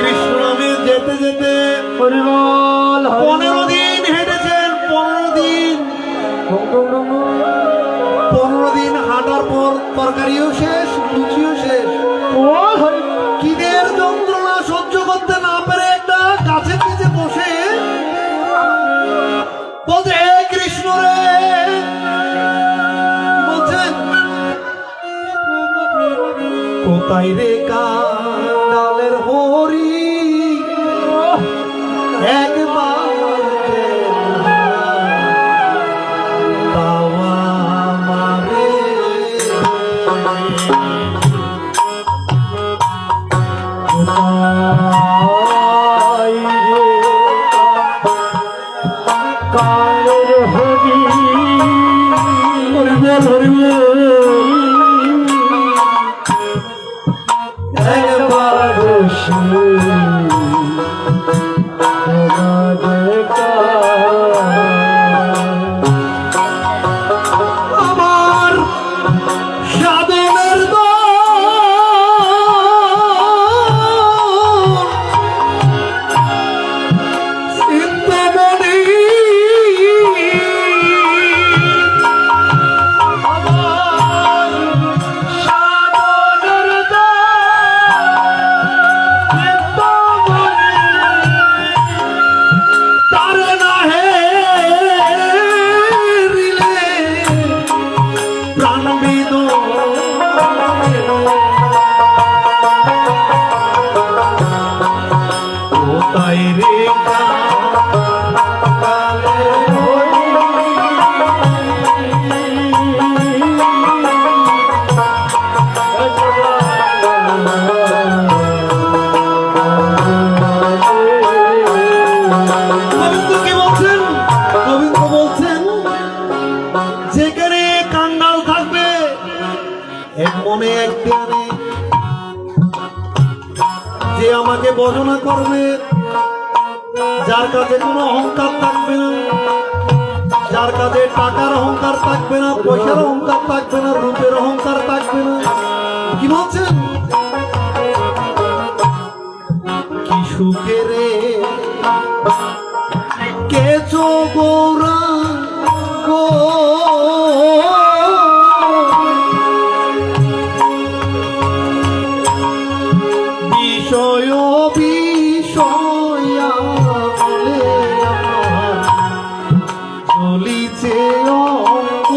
কৃষ্ণ নামে যেতে যেতে 15 দিন হেঁটেছেন। 15 দিন হাঁটার পর তরকারিও শেষ, লুচিও শেষ। খিদের যন্ত্রণা সহ্য করতে না পেরে একটা গাছের নিচে বসে বলছে হে কৃষ্ণ রে, বলছেন কোথায় রে কাঙালের হরি একবার বাবা মারে। যে আমাকে ভজনা করবে, যার কাছে কোনো অহংকার থাকবে না, যার কাছে টাকার অহংকার থাকবে না, পয়সার অহংকার থাকবে না, রূপের অহংকার থাকবে না। কি বলছেন? কি সুখে রে কেছো গৌরাঙ্গ, বিষয় বিষয়া চলিছে অঙ্গ।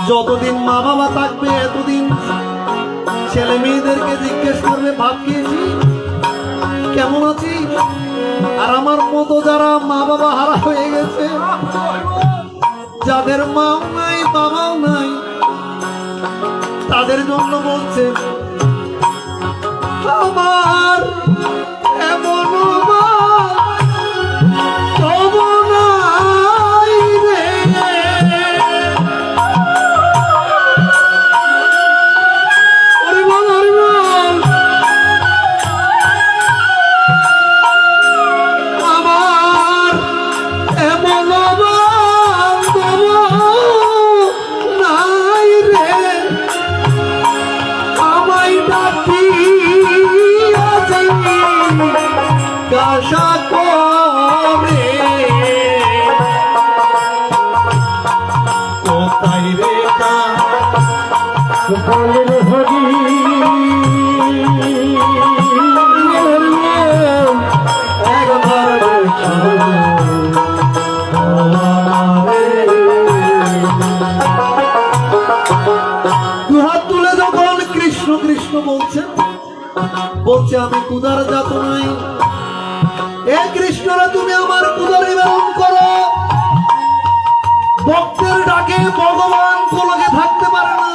যতদিন মা বাবা থাকবে এতদিন ছেলে মেয়েদেরকে জিজ্ঞেস করবে ভাত খেয়েছি, কেমন আছি। আর আমার মতো যারা মা বাবা হারা হয়ে গেছে, যাদের মাও নাই বাবাও নাই, তাদের জন্য বলছে আমার এমন আশা করে কোথায় রেখা হরি একবার দুহাত তুলে যখন কৃষ্ণ কৃষ্ণ বলছেন, বলছে আমি কুদার জাত নাই, এ কৃষ্ণরা তুমি আমার কুদার নিবারণ করো। ভক্তের ডাকে ভগবান কোলকে থাকতে পারে না।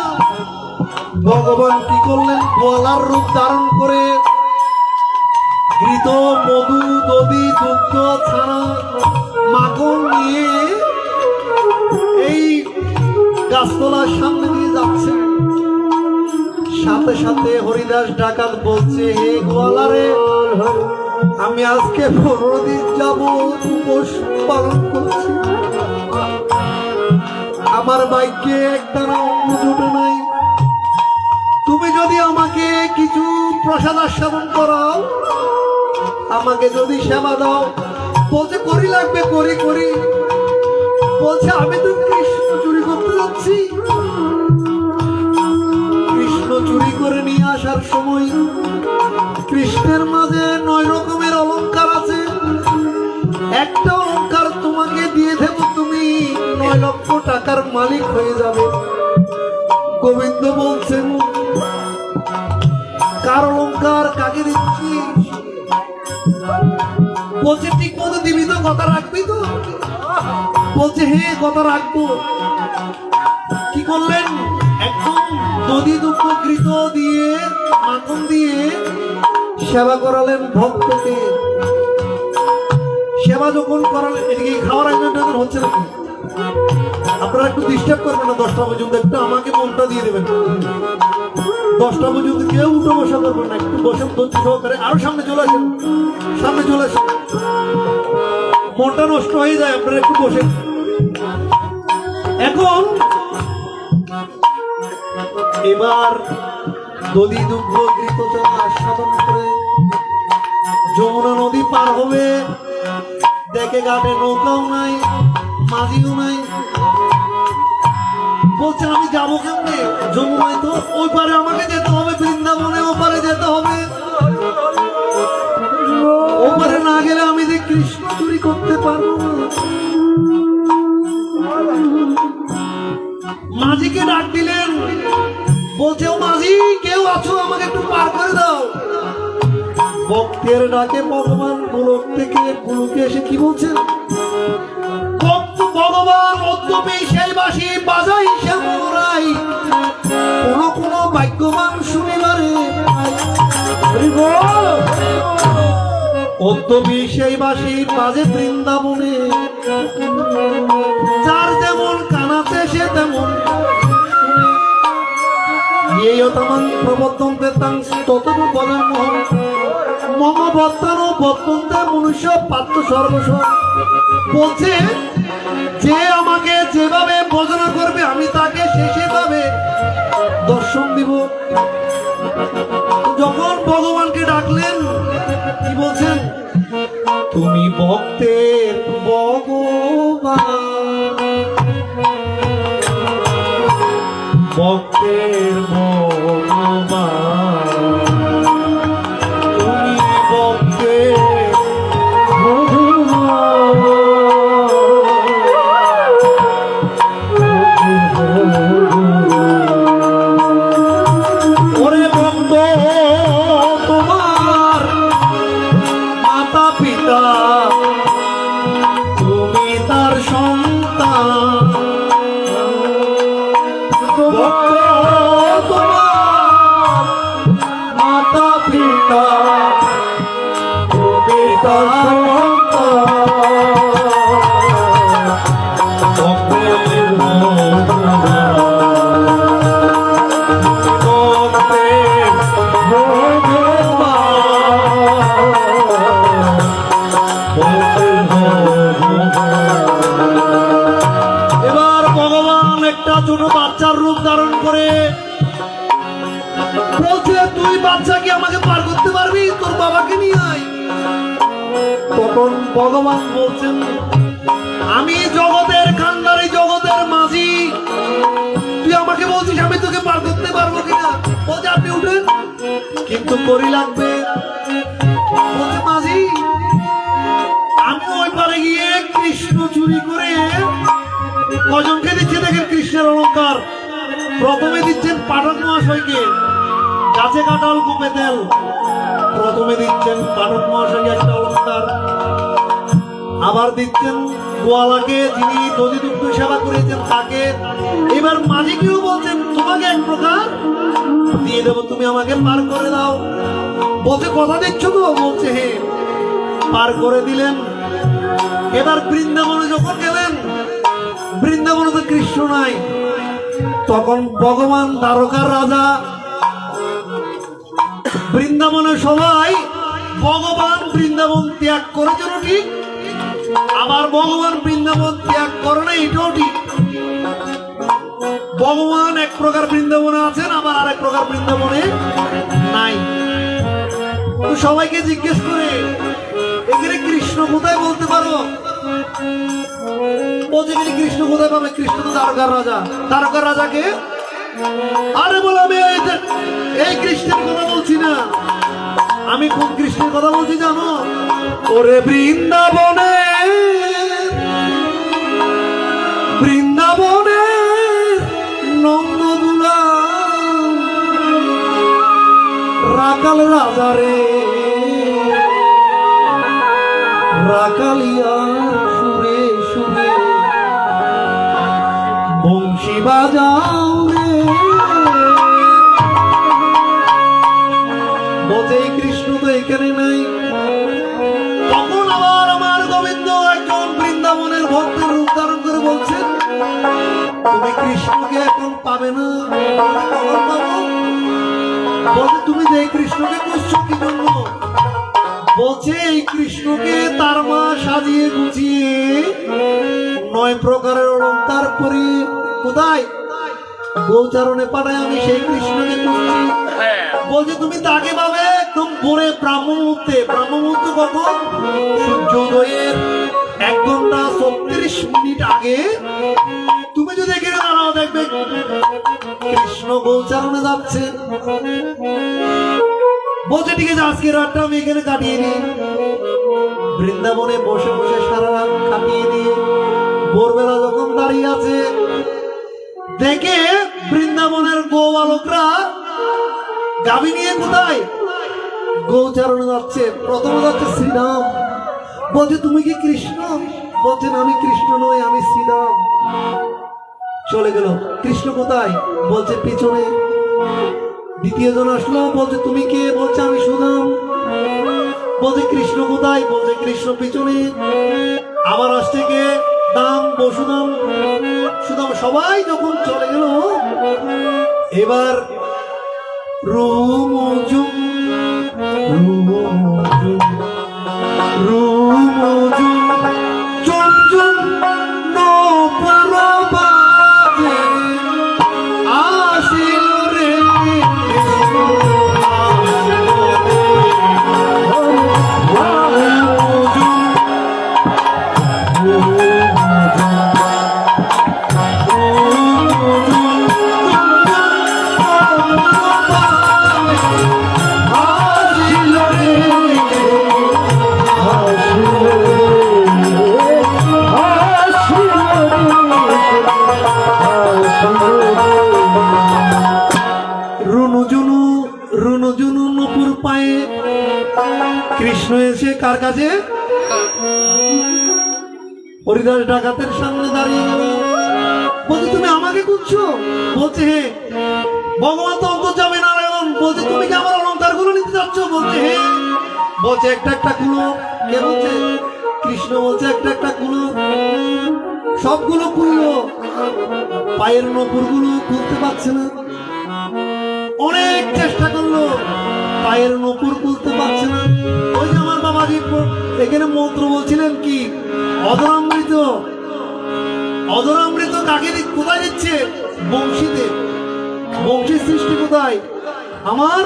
ভগবান কি করলেন? গোয়ালার রূপ ধারণ করে ঘৃত মধু দধি দুগ্ধ ছানা মাখন নিয়ে এই গাছতলার সামনে দিয়ে যাচ্ছে। সাথে সাথে হরিদাস ডাকাত বলছে, হে গোয়ালারে, আমি আজকে 15 দিন যাব উপোস পালন করছি, আমার ভাগ্যে একটানা অন্ন জুটে নাই। তুমি যদি আমাকে কিছু প্রসাদ আস্বাদন করাও, আমাকে যদি সেবা দাও। বলছে করি লাগবে, করি করি। বলছে আমি তো কৃষ্ণ চুরি করতে যাচ্ছি। কৃষ্ণ চুরি করে নিয়ে আসার সময় কৃষ্ণের মাঝে 9 রকমের অলংকার আছে। একটা অলংকার তোমাকে দিয়ে দেব, তুমি 9 লক্ষ টাকার মালিক হয়ে যাবে। গোবিন্দ বলছেন, কার অলংকার কাকে দিচ্ছি? বলছে ঠিক মতো দিবি তো, কথা রাখবি তো? বলছে হ্যাঁ কথা রাখবো। কি করলেন? একদম দধি দুগ্ধ ঘৃত দিয়ে মাখন দিয়ে সেবা করালেন ভক্তকে। সেবা যখন করালেন, এদিকে খাওয়ার আয়োজন হচ্ছে নাকি? আপনারা একটু ডিস্টার্ব করবেন না, 10টা পর্যন্ত একটু আমাকে মনটা দিয়ে দেবেন। 10টা পর্যন্ত কেউ উঠে বসা করবেন না, একটু বসে ধৈর্য সহকারে। আরো সামনে চলে আসেন, সামনে চলে আসেন, মনটা নষ্ট হয়ে যায়। আপনারা একটু বসেন। এখন এবার দধি দুগ্ধ ঘৃত আস্বাদন করে যমুনা নদী পার হবে। দেখে ঘাটে নৌকাও নাই, মাঝিও নাই। বলছে আমি যাবো কেমনে? যমুনায় তো ওই পারে আমাকে যেতে হবে, বৃন্দাবনে ওপারে যেতে হবে। ওপারে না গেলে আমি যে কৃষ্ণ চুরি করতে পারবো না। মাঝিকে ডাক দিলেন, বলছে ও মাঝি, কেউ আছো? আমাকে একটু পার করে দাও। ভক্তের ডাকে ভগবান গোলক থেকে গোলকে এসে কি বলছেন? ভক্ত ভগবান অদ্যপি সেই বাঁশি বাজাই শ্যামরাই, কোন কোন ভাগ্যবান শুনিবারে অদ্যপি সেই বাসির বাজে বৃন্দাবনে, যার যেমন কানাতে সে তেমন এই তামান প্রবর্তন পেতাং ততটুকু পদের মম বর্তানো বর্তন্তে মনুষ্য পাত্র সর্বস্ব। বলছে যে আমাকে যেভাবে ভজনা করবে আমি তাকে সেভাবে দর্শন দিব। যখন ভগবানকে ডাকলেন কি বলছেন, তুমি ভক্তের ভগবান, ভক্তের ভগবান, তুমি ভক্তের ওরে ভক্ত তোমার মাতা পিতা, তুমি তার সন্তান। ভক্ত তোমার মাতা পিতা, তুমি তার সন্তান। ভক্তের ভগবান, ভক্তের ভগবান। এবার ভগবান একটা ছোট বাচ্চার রূপ ধারণ করে বলছে, তুই বাচ্চা কি আমাকে পার করতে পারবি? তোর বাবাকে নিয়ে আয়। তখন ভগবান বলছেন, আমি জগতের খান্ডারি, জগতের মাঝি, তুই আমাকে বলছিস আমি তোকে পার করতে পারবো কিনা? বলছে আপনি উঠেন, কিন্তু করি লাগবে। বলছে মাঝি, আমি ওই পারে গিয়ে কৃষ্ণ চুরি করে কজনকে দিচ্ছে দেখেন কৃষ্ণের অলঙ্কার। প্রথমে দিচ্ছেন পাঠক মহাশয়কে, গাছে কাঁঠাল কূপে তেল। প্রথমে দিচ্ছেন পাঠক মহাশয়কে একটা অলঙ্কার, আবার দিচ্ছেন গোয়ালাকে যিনি দধি দুগ্ধ সেবা করেছেন তাকে। এবার মাঝিকেও বলছেন তোমাকে এক প্রকার দিয়ে দেবো, তুমি আমাকে পার করে দাও। বলছে কথা দিচ্ছ তো? বলছে হ্যাঁ। পার করে দিলেন। এবার বৃন্দাবনে যখন গেলেন, বৃন্দাবনে তো কৃষ্ণ নাই। তখন ভগবান দ্বারকার রাজা, বৃন্দাবনে সবাই ভগবান বৃন্দাবন ত্যাগ করেছিল ঠিক, আবার ভগবান বৃন্দাবন ত্যাগ করে না এটাও ঠিক। ভগবান এক প্রকার বৃন্দাবনে আছেন, আবার আরেক প্রকার বৃন্দাবনে নাই। তো সবাইকে জিজ্ঞেস করে এখানে কৃষ্ণ কোথায় বলতে পারো? বলছে এখানে কৃষ্ণ কোথায় পাবে? কৃষ্ণ তো দ্বারকার রাজা। দ্বারকার রাজাকে? আরে বলে আমি এই কৃষ্ণের কথা বলছি না, আমি কোন কৃষ্ণের কথা বলছি জানো? ওরে বৃন্দাবনে, বৃন্দাবনে নন্দদুলা রাকাল রাজা রে, রাকালিয়ার সুরে সুরে বংশী বাজাও রে। বলছে এই কৃষ্ণ তো এখানে নাই। তখন আবার আমার গোবিন্দ একজন বৃন্দাবনের ভক্তের রূপ ধারণ করে বলছেন, তুমি কৃষ্ণকে এখন পাবে না। বলছে তুমি যে কৃষ্ণকে খুঁজছো কি জন্য? বলছে এই কৃষ্ণকে তার মা সাজিয়ে গুছিয়ে 9 প্রকারের অলঙ্কার করে কোথায় গোচারণে পাঠায় আমি সেই কৃষ্ণকে খুঁজছি। বলছে তুমি তাকে পাবে একদম ভোরে ব্রাহ্ম মুহূর্তে। ব্রাহ্ম মুহূর্ত কখন? সূর্যোদয়ের 1 ঘন্টা 36 মিনিট আগে তুমি যদি এখানে দাঁড়াও দেখবে কৃষ্ণ গোচারণে যাচ্ছে। বলছে ঠিক আছে আজকে রাতটা আমি এখানে কাটিয়ে নিই। বৃন্দাবনে বসে বসে সারা রাত কাটিয়ে দিয়ে ভোরবেলা যখন দাঁড়িয়ে আছে দেখে বৃন্দাবনের গোবালকরা গাভী নিয়ে কোথায় গোচারণে যাচ্ছে। প্রথমে যাচ্ছে শ্রীরাম। বলছে তুমি কি কৃষ্ণ? বলছেন আমি কৃষ্ণ নই, আমি শ্রীরাম। চলে গেল। কৃষ্ণ কোথায়? বলছে পিছনে। দ্বিতীয় জন আসলো, বলছে তুমি কে? বলছে আমি সুদাম। বলছে কৃষ্ণ কোথায়? বলছে কৃষ্ণ পিছনে। আবার আসছে কে? দাম, বসুদাম, সুদাম। সবাই যখন চলে গেল, এবার রুমুজুম রুমুজুম রুমুজুম চুমচুম নৌপরবাজে আসিল রে। রুনুজুনু নপুর পায়ে কৃষ্ণ এসে কার কাছে? হরিদাস ডাকাতের সামনে দাঁড়িয়ে গেল। বলছে তুমি আমাকে খুঁজছো? বলছে হ্যাঁ। ভগবান তো অন্তর যাবে নারায়ণ। বলছে তুমি কি আমার অলঙ্কার গুলো নিতে যাচ্ছ? বলছে হ্যাঁ। বলছে একটা একটা খুলো। কে বলছে? কৃষ্ণ বলছে একটা একটা খুলো। সবগুলো খুললো, পায়ের নপুর গুলো খুলতে পারছে না। অনেক চেষ্টা করলো, পায়ের নপুর খুলতে পারছে না। ওই যে আমার বাবাজি এখানে মন্ত্র বলছিলেন কি? অধরামৃত। অধরামৃত কাকে কোথায় দিচ্ছে? বংশীতে। বংশীর সৃষ্টি কোথায়? আমার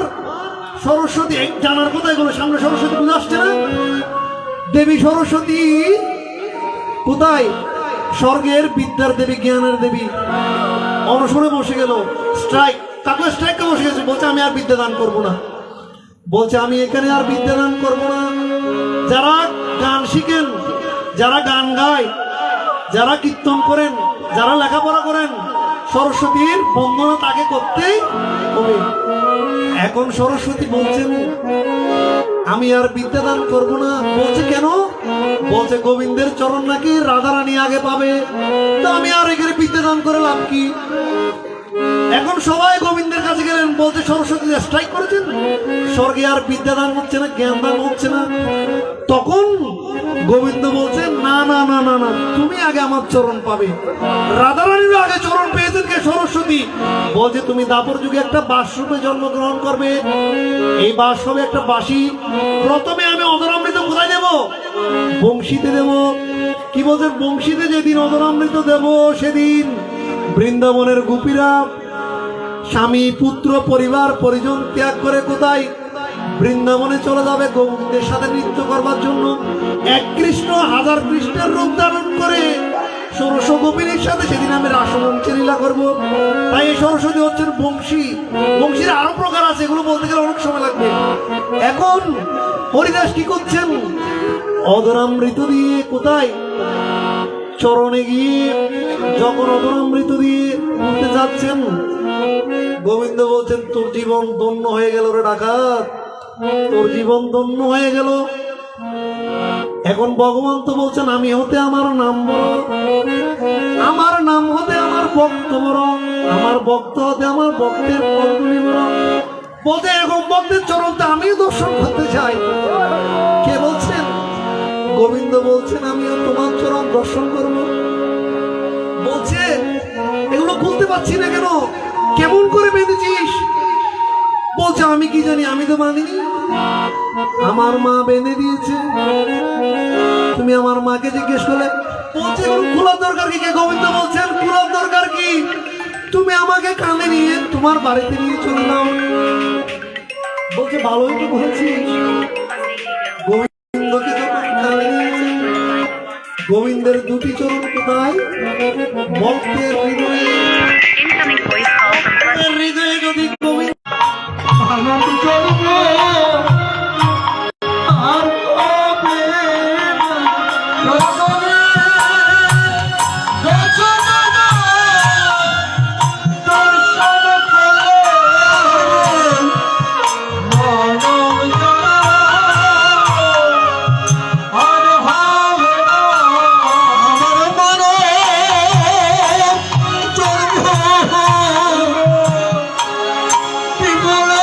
সরস্বতী। জানার কোথায় গুলো? সামনে সরস্বতী পূজা আসছে না? দেবী সরস্বতী কোথায়? স্বর্গের বিদ্যার দেবী, জ্ঞানের দেবী। অনশনে বসে গেল, স্ট্রাইক। তাকে স্ট্রাইকে বসে গেছে। বলছে আমি আর বিদ্যা দান করবো না। বলছে আমি এখানে আর বিদ্যা দান করবো না। যারা গান শিখেন, যারা গান গায়, যারা কীর্তন করেন, যারা লেখাপড়া করেন, সরস্বতীর বন্দনা তাকে করতেই হবে। এখন সরস্বতী বলছেন আমি আর বিদ্যা দান করবো না। বলছে কেন? বলছে গোবিন্দের চরণ নাকি রাধারানী আগে পাবে, তো আমি আর এখানে বিদ্যা দান করে লাভ কি? এখন সবাই গোবিন্দের কাছে গেলেন। বলছে সরস্বতী স্ট্রাইক করেছেন, স্বর্গে আর বিদ্যা দান হচ্ছে না, জ্ঞান দান হচ্ছে না। তখন গোবিন্দ বলছে না না না না না, তুমি আগে আমার চরণ পাবে। রাধারানীর আগে চরণ পেয়েছেন কে? সরস্বতী। বলছে তুমি দাপর যুগে একটা বাসরূপে জন্মগ্রহণ করবে। এই বাস হবে একটা বাঁশি। প্রথমে আমি অধরামৃত কোথায় দেব? বংশীতে দেব। কি বলছে? বংশীতে যেদিন অধরামৃত দেব, সেদিন বৃন্দাবনের গোপীরা স্বামী, পুত্র, পরিবার, পরিজন ত্যাগ করে কোথায়? বৃন্দাবনে চলে যাবে গোবিন্দের সাথে নৃত্য করবার জন্য। এক কৃষ্ণ হাজার কৃষ্ণের রূপ ধারণ করে ষোড়শ গোপিনীর সাথে সেদিন আমি রাসমঞ্চে লীলা করবো। তাই এই সরস্বতী হচ্ছেন বংশী। বংশীর আরো প্রকার আছে, এগুলো বলতে গেলে অনেক সময় লাগবে। এখন হরিদাস কি করছেন? অধরামৃত দিয়ে কোথায়? চরণে গিয়ে যখন অধরামৃত দিয়ে বলতে যাচ্ছেন, গোবিন্দ বলছেন তোর জীবন ধন্য হয়ে গেল রে ডাকাত, তোর জীবন ধন্য হয়ে গেল। এখন ভগবান তো বলছেন আমি হতে আমার নাম বড়, আমার নাম হতে আমার ভক্ত বড়, আমার ভক্ত হতে আমার ভক্তের পদগুলি বড়। বলতে এরকম ভক্তের চরণটা আমিও দর্শন করতে চাই। কে বলছেন? গোবিন্দ বলছেন আমিও তোমার চরণ দর্শন করব। বলছে এগুলো খুলতে পারছি না কেন? কেমন করে বেঁধেছিস? বলছে আমি কি জানি, আমি তো বাঁধিনি, আমার মা বেঁধে দিয়েছে। তুমি আমার মাকে জিজ্ঞেস করলে। বলছে এগুলো খোলার দরকার কি? গোবিন্দ বলছেন খোলার দরকার কি? তুমি আমাকে কানে নিয়ে তোমার বাড়িতে নিয়ে চলে যাও। বলছে ভালোই তো বলছিস। গোবিন্দকে যখন কানে নিয়েছে, গোবিন্দের দুটি চরণ কোথায়? ভক্তের হৃদয়ে। হৃদয়ে যদি গোবিন্দ people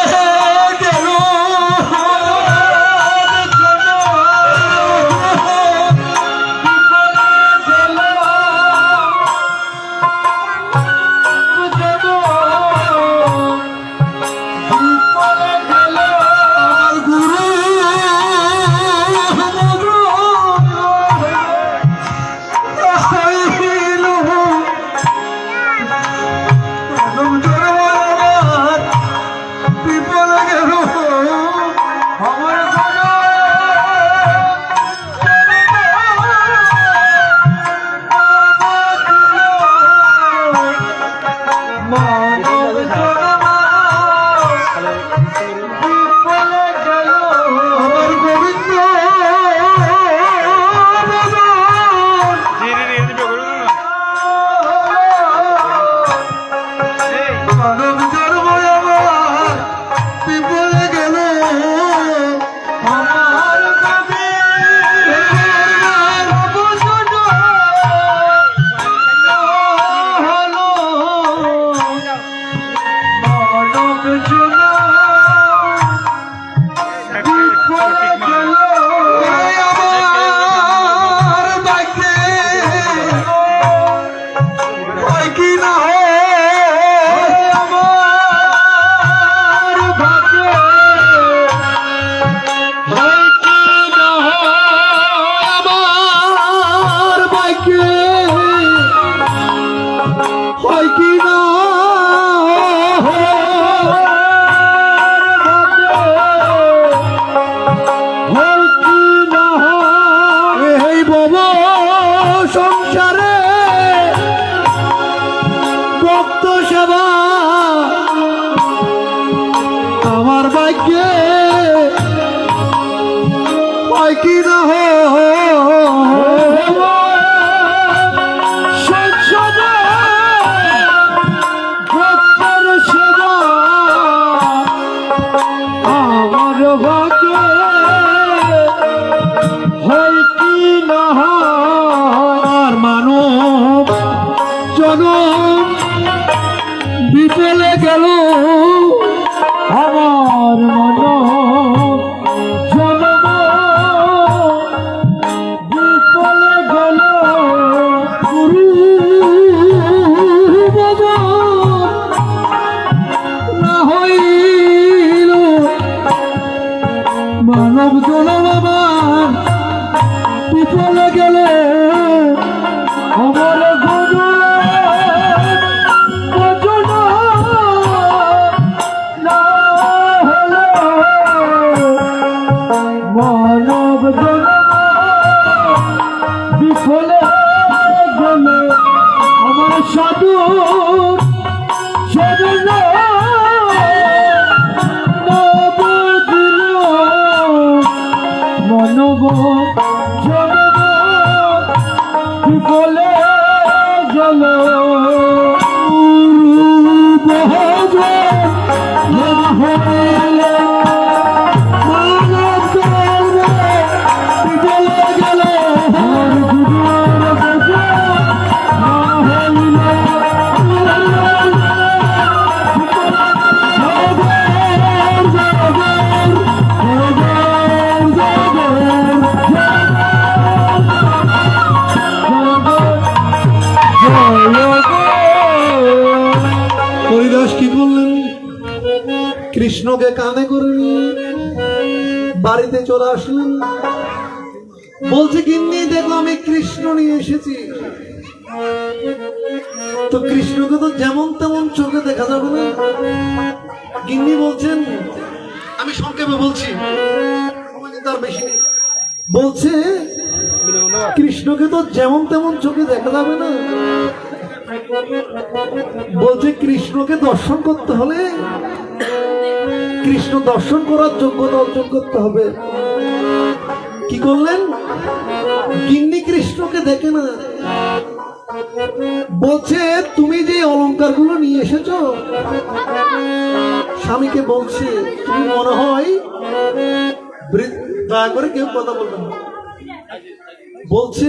হয় কি না আর মানব জনম বিপলে গেল আমার মানব জনম বিপলে গেল গুরু বাবা না হইল মানব জনম আমার বিপলে গেল আমার গুরু মানব বিফলে গেল আমার সাধু চরণ মানব জনম বিফলে গেল হরিদাস কি করলেন? কৃষ্ণকে কাঁধে করে নিয়ে বাড়িতে চলে আসলেন। বলছে গিন্নি দেখো আমি কৃষ্ণ নিয়ে এসেছি। তো কৃষ্ণকে তো যেমন তেমন চোখে দেখা যাবে না। গিন্নি বলছেন, আমি সংক্ষেপে বলছি, তার বেশি নেই। বলছে কৃষ্ণকে তো যেমন তেমন চোখে দেখা যাবে না। বলছে কৃষ্ণকে দর্শন করতে হলে কৃষ্ণ দর্শন করার যোগ্যতা অর্জন করতে হবে। কি করলেন? গিন্নি কৃষ্ণকে দেখে না। বলছে তুমি যে অলংকার গুলো নিয়ে এসেছো, স্বামীকে বলছে তুমি মনে হয়, দয়া করে কেউ কথা বলবেন না। বলছে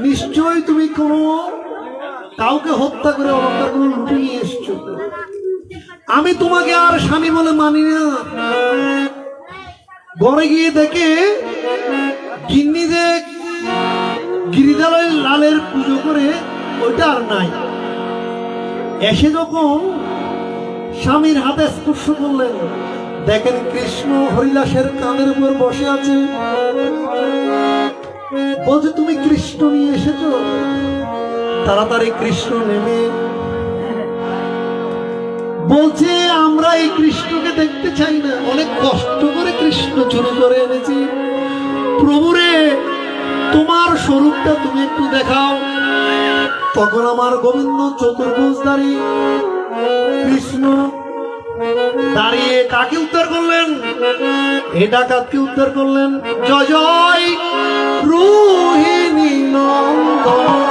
নিশ্চয়ই তুমি কোনো কাউকে হত্যা করে অলংকার গুলো লুটে নিয়ে এসছো। আমি তোমাকে আর স্বামী বলে মানি না। ঘরে গিয়ে দেখে গিন্নি যে গিরিজালয় লালের পুজো করে ওইটা আর নাই। এসে যখন স্বামীর হাতে স্পর্শ করলেন, দেখেন কৃষ্ণ হরিদাসের কাঁধের উপর বসে আছে। বলছে তুমি কৃষ্ণ নিয়ে এসেছো? তাড়াতাড়ি কৃষ্ণ নেমে বলছে আমরা এই কৃষ্ণকে দেখতে চাই না, অনেক কষ্ট করে কৃষ্ণ চুরি করে এনেছি। প্রভুরে তোমার স্বরূপটা তুমি একটু দেখাও। তখন আমার গোবিন্দ চতুর্ভুজধারী কৃষ্ণ দাঁড়িয়ে কাকে উদ্ধার করলেন? এ ডাকাতকে উদ্ধার করলেন। জয় জয় রোহিণী নন্দন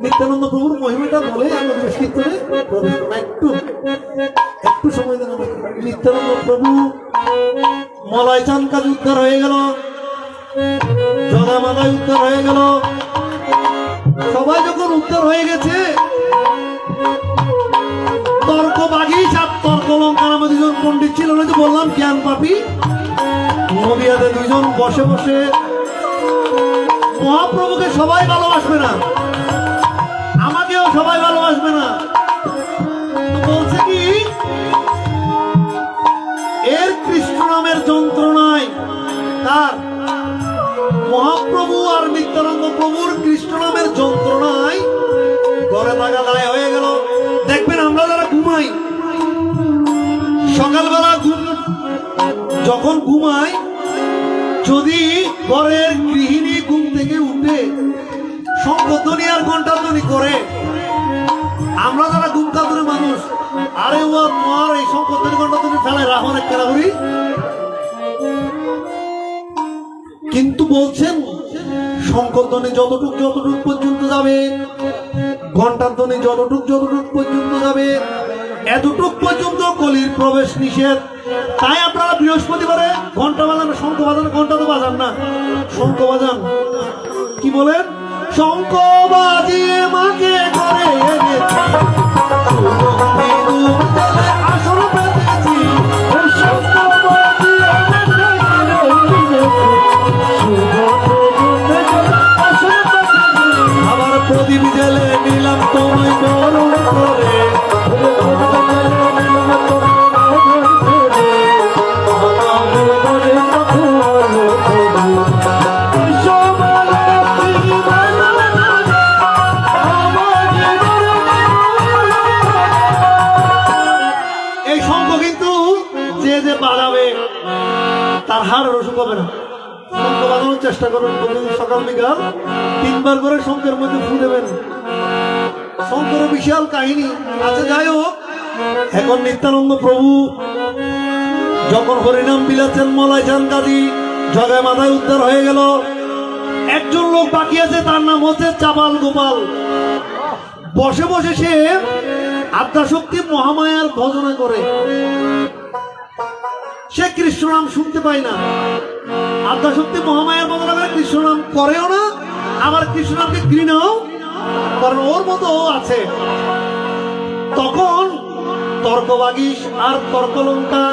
নিত্যানন্দ প্রভুর মহিমাটা বলে আমরা কীর্তনে প্রবেশ করবো। একটু সময় দেন। নিত্যানন্দ প্রভু মলয় চান কাজ উদ্ধার হয়ে গেল, জগামালায় উদ্ধার হয়ে গেল। সবাই যখন উদ্ধার হয়ে গেছে, তর্ক বাগি সাত তর্ক লঙ্কার আমার দুজন পণ্ডিত ছিল, তো বললাম জ্ঞান পাপি নদিয়াতে দুজন বসে বসে মহাপ্রভুকে সবাই ভালোবাসবে না, আমাকেও সবাই ভালোবাসবে না। বলছে কি এর কৃষ্ণ নামের যন্ত্রণায় তার মহাপ্রভু আর নিত্যানন্দ প্রভুর কৃষ্ণ নামের যন্ত্রণায় ঘরে থাকা দায় হয়ে গেল। দেখবেন আমরা যারা ঘুমাই, সকালবেলা যখন ঘুমাই, যদি ঘরের গৃহিণী ঘুম থেকে উঠে শঙ্খধ্বনি আর ঘণ্টাধ্বনি করে, আমরা যারা ঘুম কাতুরে মানুষ, আরে ও তোমার এই শঙ্খধ্বনি ঘণ্টাধ্বনি ফেলে রাখুন একটা করি। কিন্তু বলছেন শঙ্খধ্বনি যতটুক পর্যন্ত যাবে, ঘণ্টাধ্বনি যতটুক পর্যন্ত যাবে, এতটুক পর্যন্ত কলির প্রবেশ নিষেধ। তাই আপনারা বৃহস্পতিবারে ঘন্টা বাজান, শঙ্খ বাজান, ঘন্টা তো বাজান না, শঙ্খ বাজান। কি বলেন? শঙ্খ বাজিয়ে মাকে করে এনেছি, আসন পেতেছি, শঙ্খ বাজিয়ে আবার প্রদীপ জেলে নিলাম তোমায় বরণ করে। এই শঙ্খ কিন্তু যে যে বাজাবে তার হার রসুক হবে না। শঙ্খ বাজানোর চেষ্টা করুন, সকাল বিকাল 3 বার করে শঙ্খের মধ্যে ফু দেবেন। শঙ্করের বিশাল কাহিনী আছে। যাই হোক, এখন নিত্যানন্দ প্রভু যখন হরিনাম বিলাচ্ছেন, মলয় চান কাজী জগায় মাথায় উদ্ধার হয়ে গেল। একজন লোক বাকি আছে, তার নাম হচ্ছে চাপাল গোপাল। বসে বসে সে আদ্যাশক্তি মহামায়ার ভজনা করে। সে কৃষ্ণ নাম শুনতে পায় না, আদ্যাশক্তি মহামায়ার ভজনা করে, কৃষ্ণ নাম করেও না, আবার কৃষ্ণ নামকে ঘৃণাও, কারণ ওর মতো আছে। তখন তর্কবাগীশ আর তর্কলঙ্কা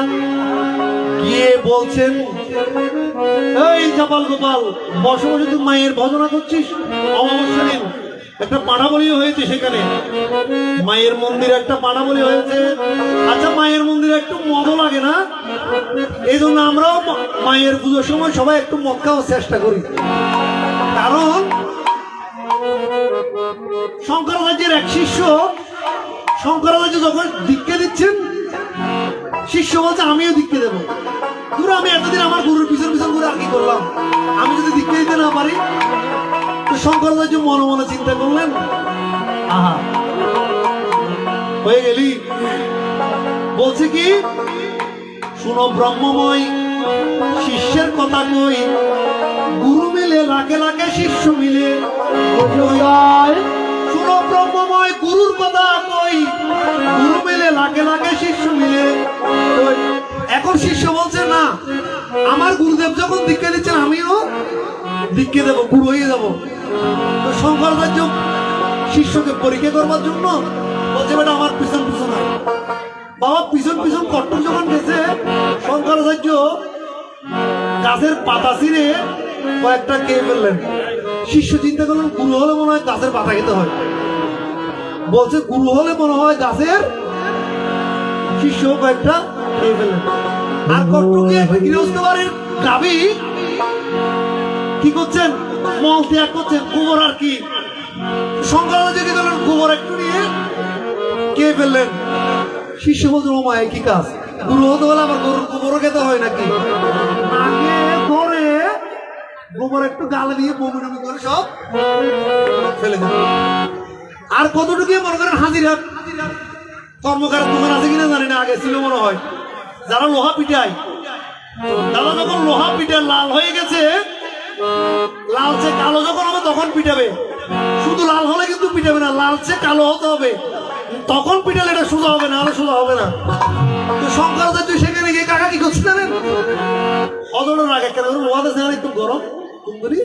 গিয়ে বলছেন, এই চাপাল গোপাল, বসে বসে তুই মায়ের ভজনা করছিস, অমাবস্যা দিন একটা পাড়াবলি হয়েছে, সেখানে মায়ের মন্দিরে একটা পাড়াবলি হয়েছে। আচ্ছা, মায়ের মন্দিরে একটু মদ লাগে না? এই জন্য আমরাও মায়ের পুজোর সময় সবাই একটু মদ খাওয়ার চেষ্টা করি। কারণ শঙ্করাচার্যের এক শিষ্য, শঙ্করাচার্য যখন দীক্ষা দিচ্ছেন, শিষ্য বলছে আমিও দীক্ষা দেবো। ধরো আমি এতদিন আমার গুরুর পিছন পিছন করে আর কি করলাম, আমি যদি দীক্ষা দিতে না পারি। তো শঙ্করাচার্য মনে মনে চিন্তা করলেন, আহা হয়ে গেলি। বলছে কি, শুনো ব্রহ্মময় শিষ্যের কথা কই, গুরু মিলে লাখে লাখে শিষ্য মিলে। শুনো ব্রহ্মময় গুরুর কথা কই, গুরু মিলে লাখে লাখে শিষ্য মিলে। এখন শিষ্য বলছে না, আমার গুরুদেব যখন দীক্ষা দিচ্ছেন আমিও দীক্ষা দেবো, গুরু হয়ে যাবো। তো শঙ্করাচার্য শিষ্যকে পরীক্ষা করবার জন্য বলছে, বেটা আমার পিছন পিছন হয়। বাবা পিছন পিছন কট্টক যখন গেছে, শঙ্করাচার্য গাছের পাতা ছিঁড়ে কয়েকটা খেয়ে ফেললেন। শিষ্য চিন্তা করলেন, গুরু হলে মনে হয় গাছের পাতা খেতে হয়। বলছে গুরু হলে মনে হয় গাছের, শিষ্য কয়েকটা খেয়ে ফেললেন। আর কট্টকে একটা গৃহস্থ বাড়ির গাভী কি করছেন, মল ত্যাগ করছেন, গোবর আর কি। শঙ্করাচার্য কি করলেন, গোবর একটু নিয়ে খেয়ে ফেললেন। শিষ্য বলছেন, ও মা কি কাজ, গুরু হতে হলে আবার গরুর গোবরও খেতে হয় নাকি? নাকে ধরে গোবর একটু গালে দিয়ে বমি টমি করে সব ফেলে দেন। আর কতটুকু মনে করেন হাজিরহাট কর্মকারের দোকান আছে কিনা জানি না, আগে ছিল মনে হয়, যারা লোহা পিটায়। দাদা যখন লোহা পিঠে লাল হয়ে গেছে, লালচে কালো যখন হবে তখন পিটাবে। শুধু লাল হলে কিন্তু পিটাবে না, লালচে কালো হতে হবে, তখন পিটালে এটা সোজা হবে, না হলে সোজা হবে না। তো শঙ্করাচার্য সেখানে গিয়ে কাকা কি করছে জানেন, অজনের আগে কেন লোহাতে একটু গরম সুন্দরী।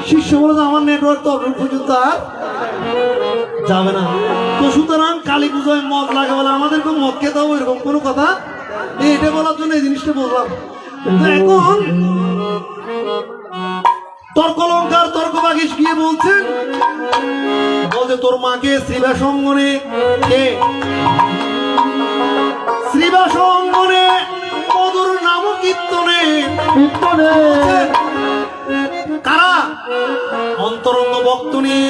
শিষ্য বলে, আমার নেটওয়ার্ক তো পর্যন্ত আর যাবে না। তো সুতরাং কালী পুজোয় মদ লাগে বলে আমাদেরকে মদ খেতে হবে, এরকম কোনো কথা এটা বলার জন্য এই জিনিসটা বললাম। এখন তর্কলঙ্কার তর্কবাগীশ গিয়ে বলছেন, বলছে তোর মাকে শ্রীবাসঙ্গনে কে, শ্রীবাসঙ্গনে মধুর নাম কীর্তনে, কারা ভক্ত নিয়ে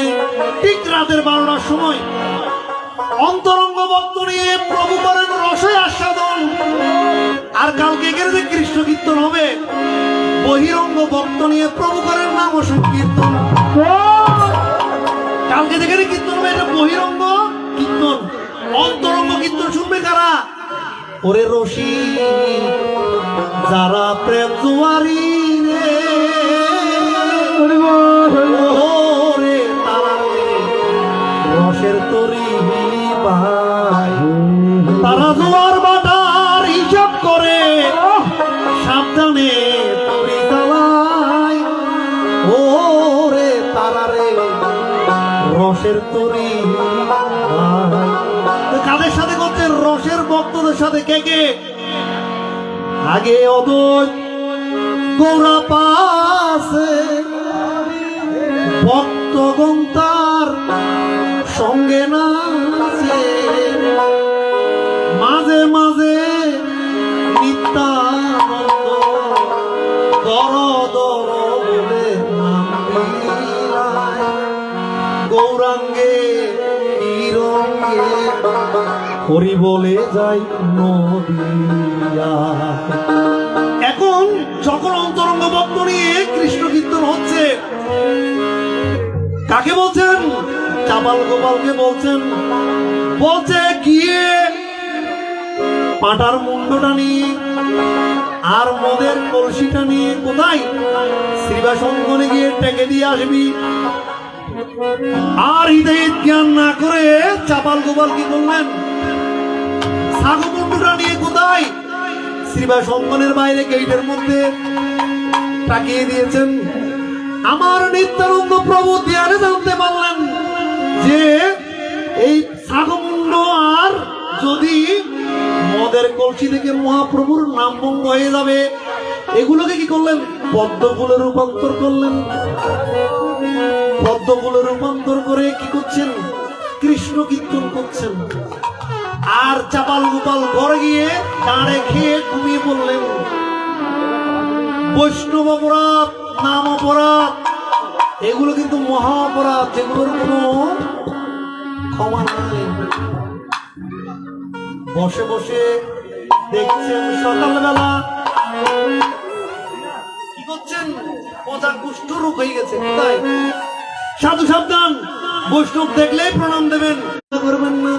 ঠিক রাতের 12টার সময় অন্তরঙ্গ ভক্ত নিয়ে প্রভু করেন রসে আস্বাদন। আর কালকে এখানে যে কৃষ্ণ কীর্তন হবে, বহিরঙ্গ ভক্ত নিয়ে প্রভু করেন নাম ও সংকীর্তন। কালকে যেখানে কীর্তন হবে এটা বহিরঙ্গ কীর্তন, অন্তরঙ্গ কীর্তন শুনবে কারা? ওরে রসি যারা প্রেম জুয়ারি রে, ওরে তারা রসের তরি ভাই, তারা জোয়ার বাটার হিসাব করে সাবধানে তরি জ্বালায়। ওরে তারা রে রসের তরি ভাই। কাদের সাথে করছে? রসের ভক্তদের সাথে। কে কে? আগে অদ্বৈত গৌরা পাশে ভক্তগণ তার সঙ্গে নাচে, মাঝে মাঝে নিত্যানন্দ দর দর বলে নাম বিলায়। গৌরাঙ্গে নিরঙ্গে হরি বলে যাই নদিয়া। এখন যখন অন্তরঙ্গ ভক্ত নিয়ে কৃষ্ণ কীর্তন হচ্ছে, কাকে বলছেন? চাপাল গোপালকে বলছেন। বলছে গিয়ে পাটার মুন্ডটা নিয়ে আর মদের কলসিটা নিয়ে কোথায়? শ্রীবাস অঙ্গনে গিয়ে টেকে দিয়ে আসবি। আর হৃদয়ের জ্ঞান না করে চাপাল গোপাল কি করলেন? সাগমুন্ডটা নিয়ে কোথায়? শ্রীবাস অঙ্গনের বাইরে গেটের মধ্যে তাকিয়ে দিয়েছেন। আমার নিত্যানন্দ প্রভু ধ্যানে জানতে পারলেন যে এই সাগমুন্ড আর যদি মদের কলসি থেকে মহাপ্রভুর নাম ভঙ্গ হয়ে যাবে, এগুলোকে কি করলেন? পদ্মফুলে রূপান্তর করলেন। পদ্মফুলে রূপান্তর করে কি করছেন? কৃষ্ণ কীর্তন করছেন। আর চাপাল গোপাল ঘরে গিয়ে দাঁড়ে খেয়ে ঘুমিয়ে পড়লেন। বৈষ্ণব অপরাধ, নাম অপরাধ, এগুলো কিন্তু মহা অপরাধ, যেগুলোর কোনো ক্ষমা নাই। বসে বসে দেখছেন সকালবেলা কি করছেন? পচা কুষ্ঠ রোগ হয়ে গেছে। তাই সাধু সাবধান, বৈষ্ণব দেখলেই প্রণাম দেবেন, করবেন না।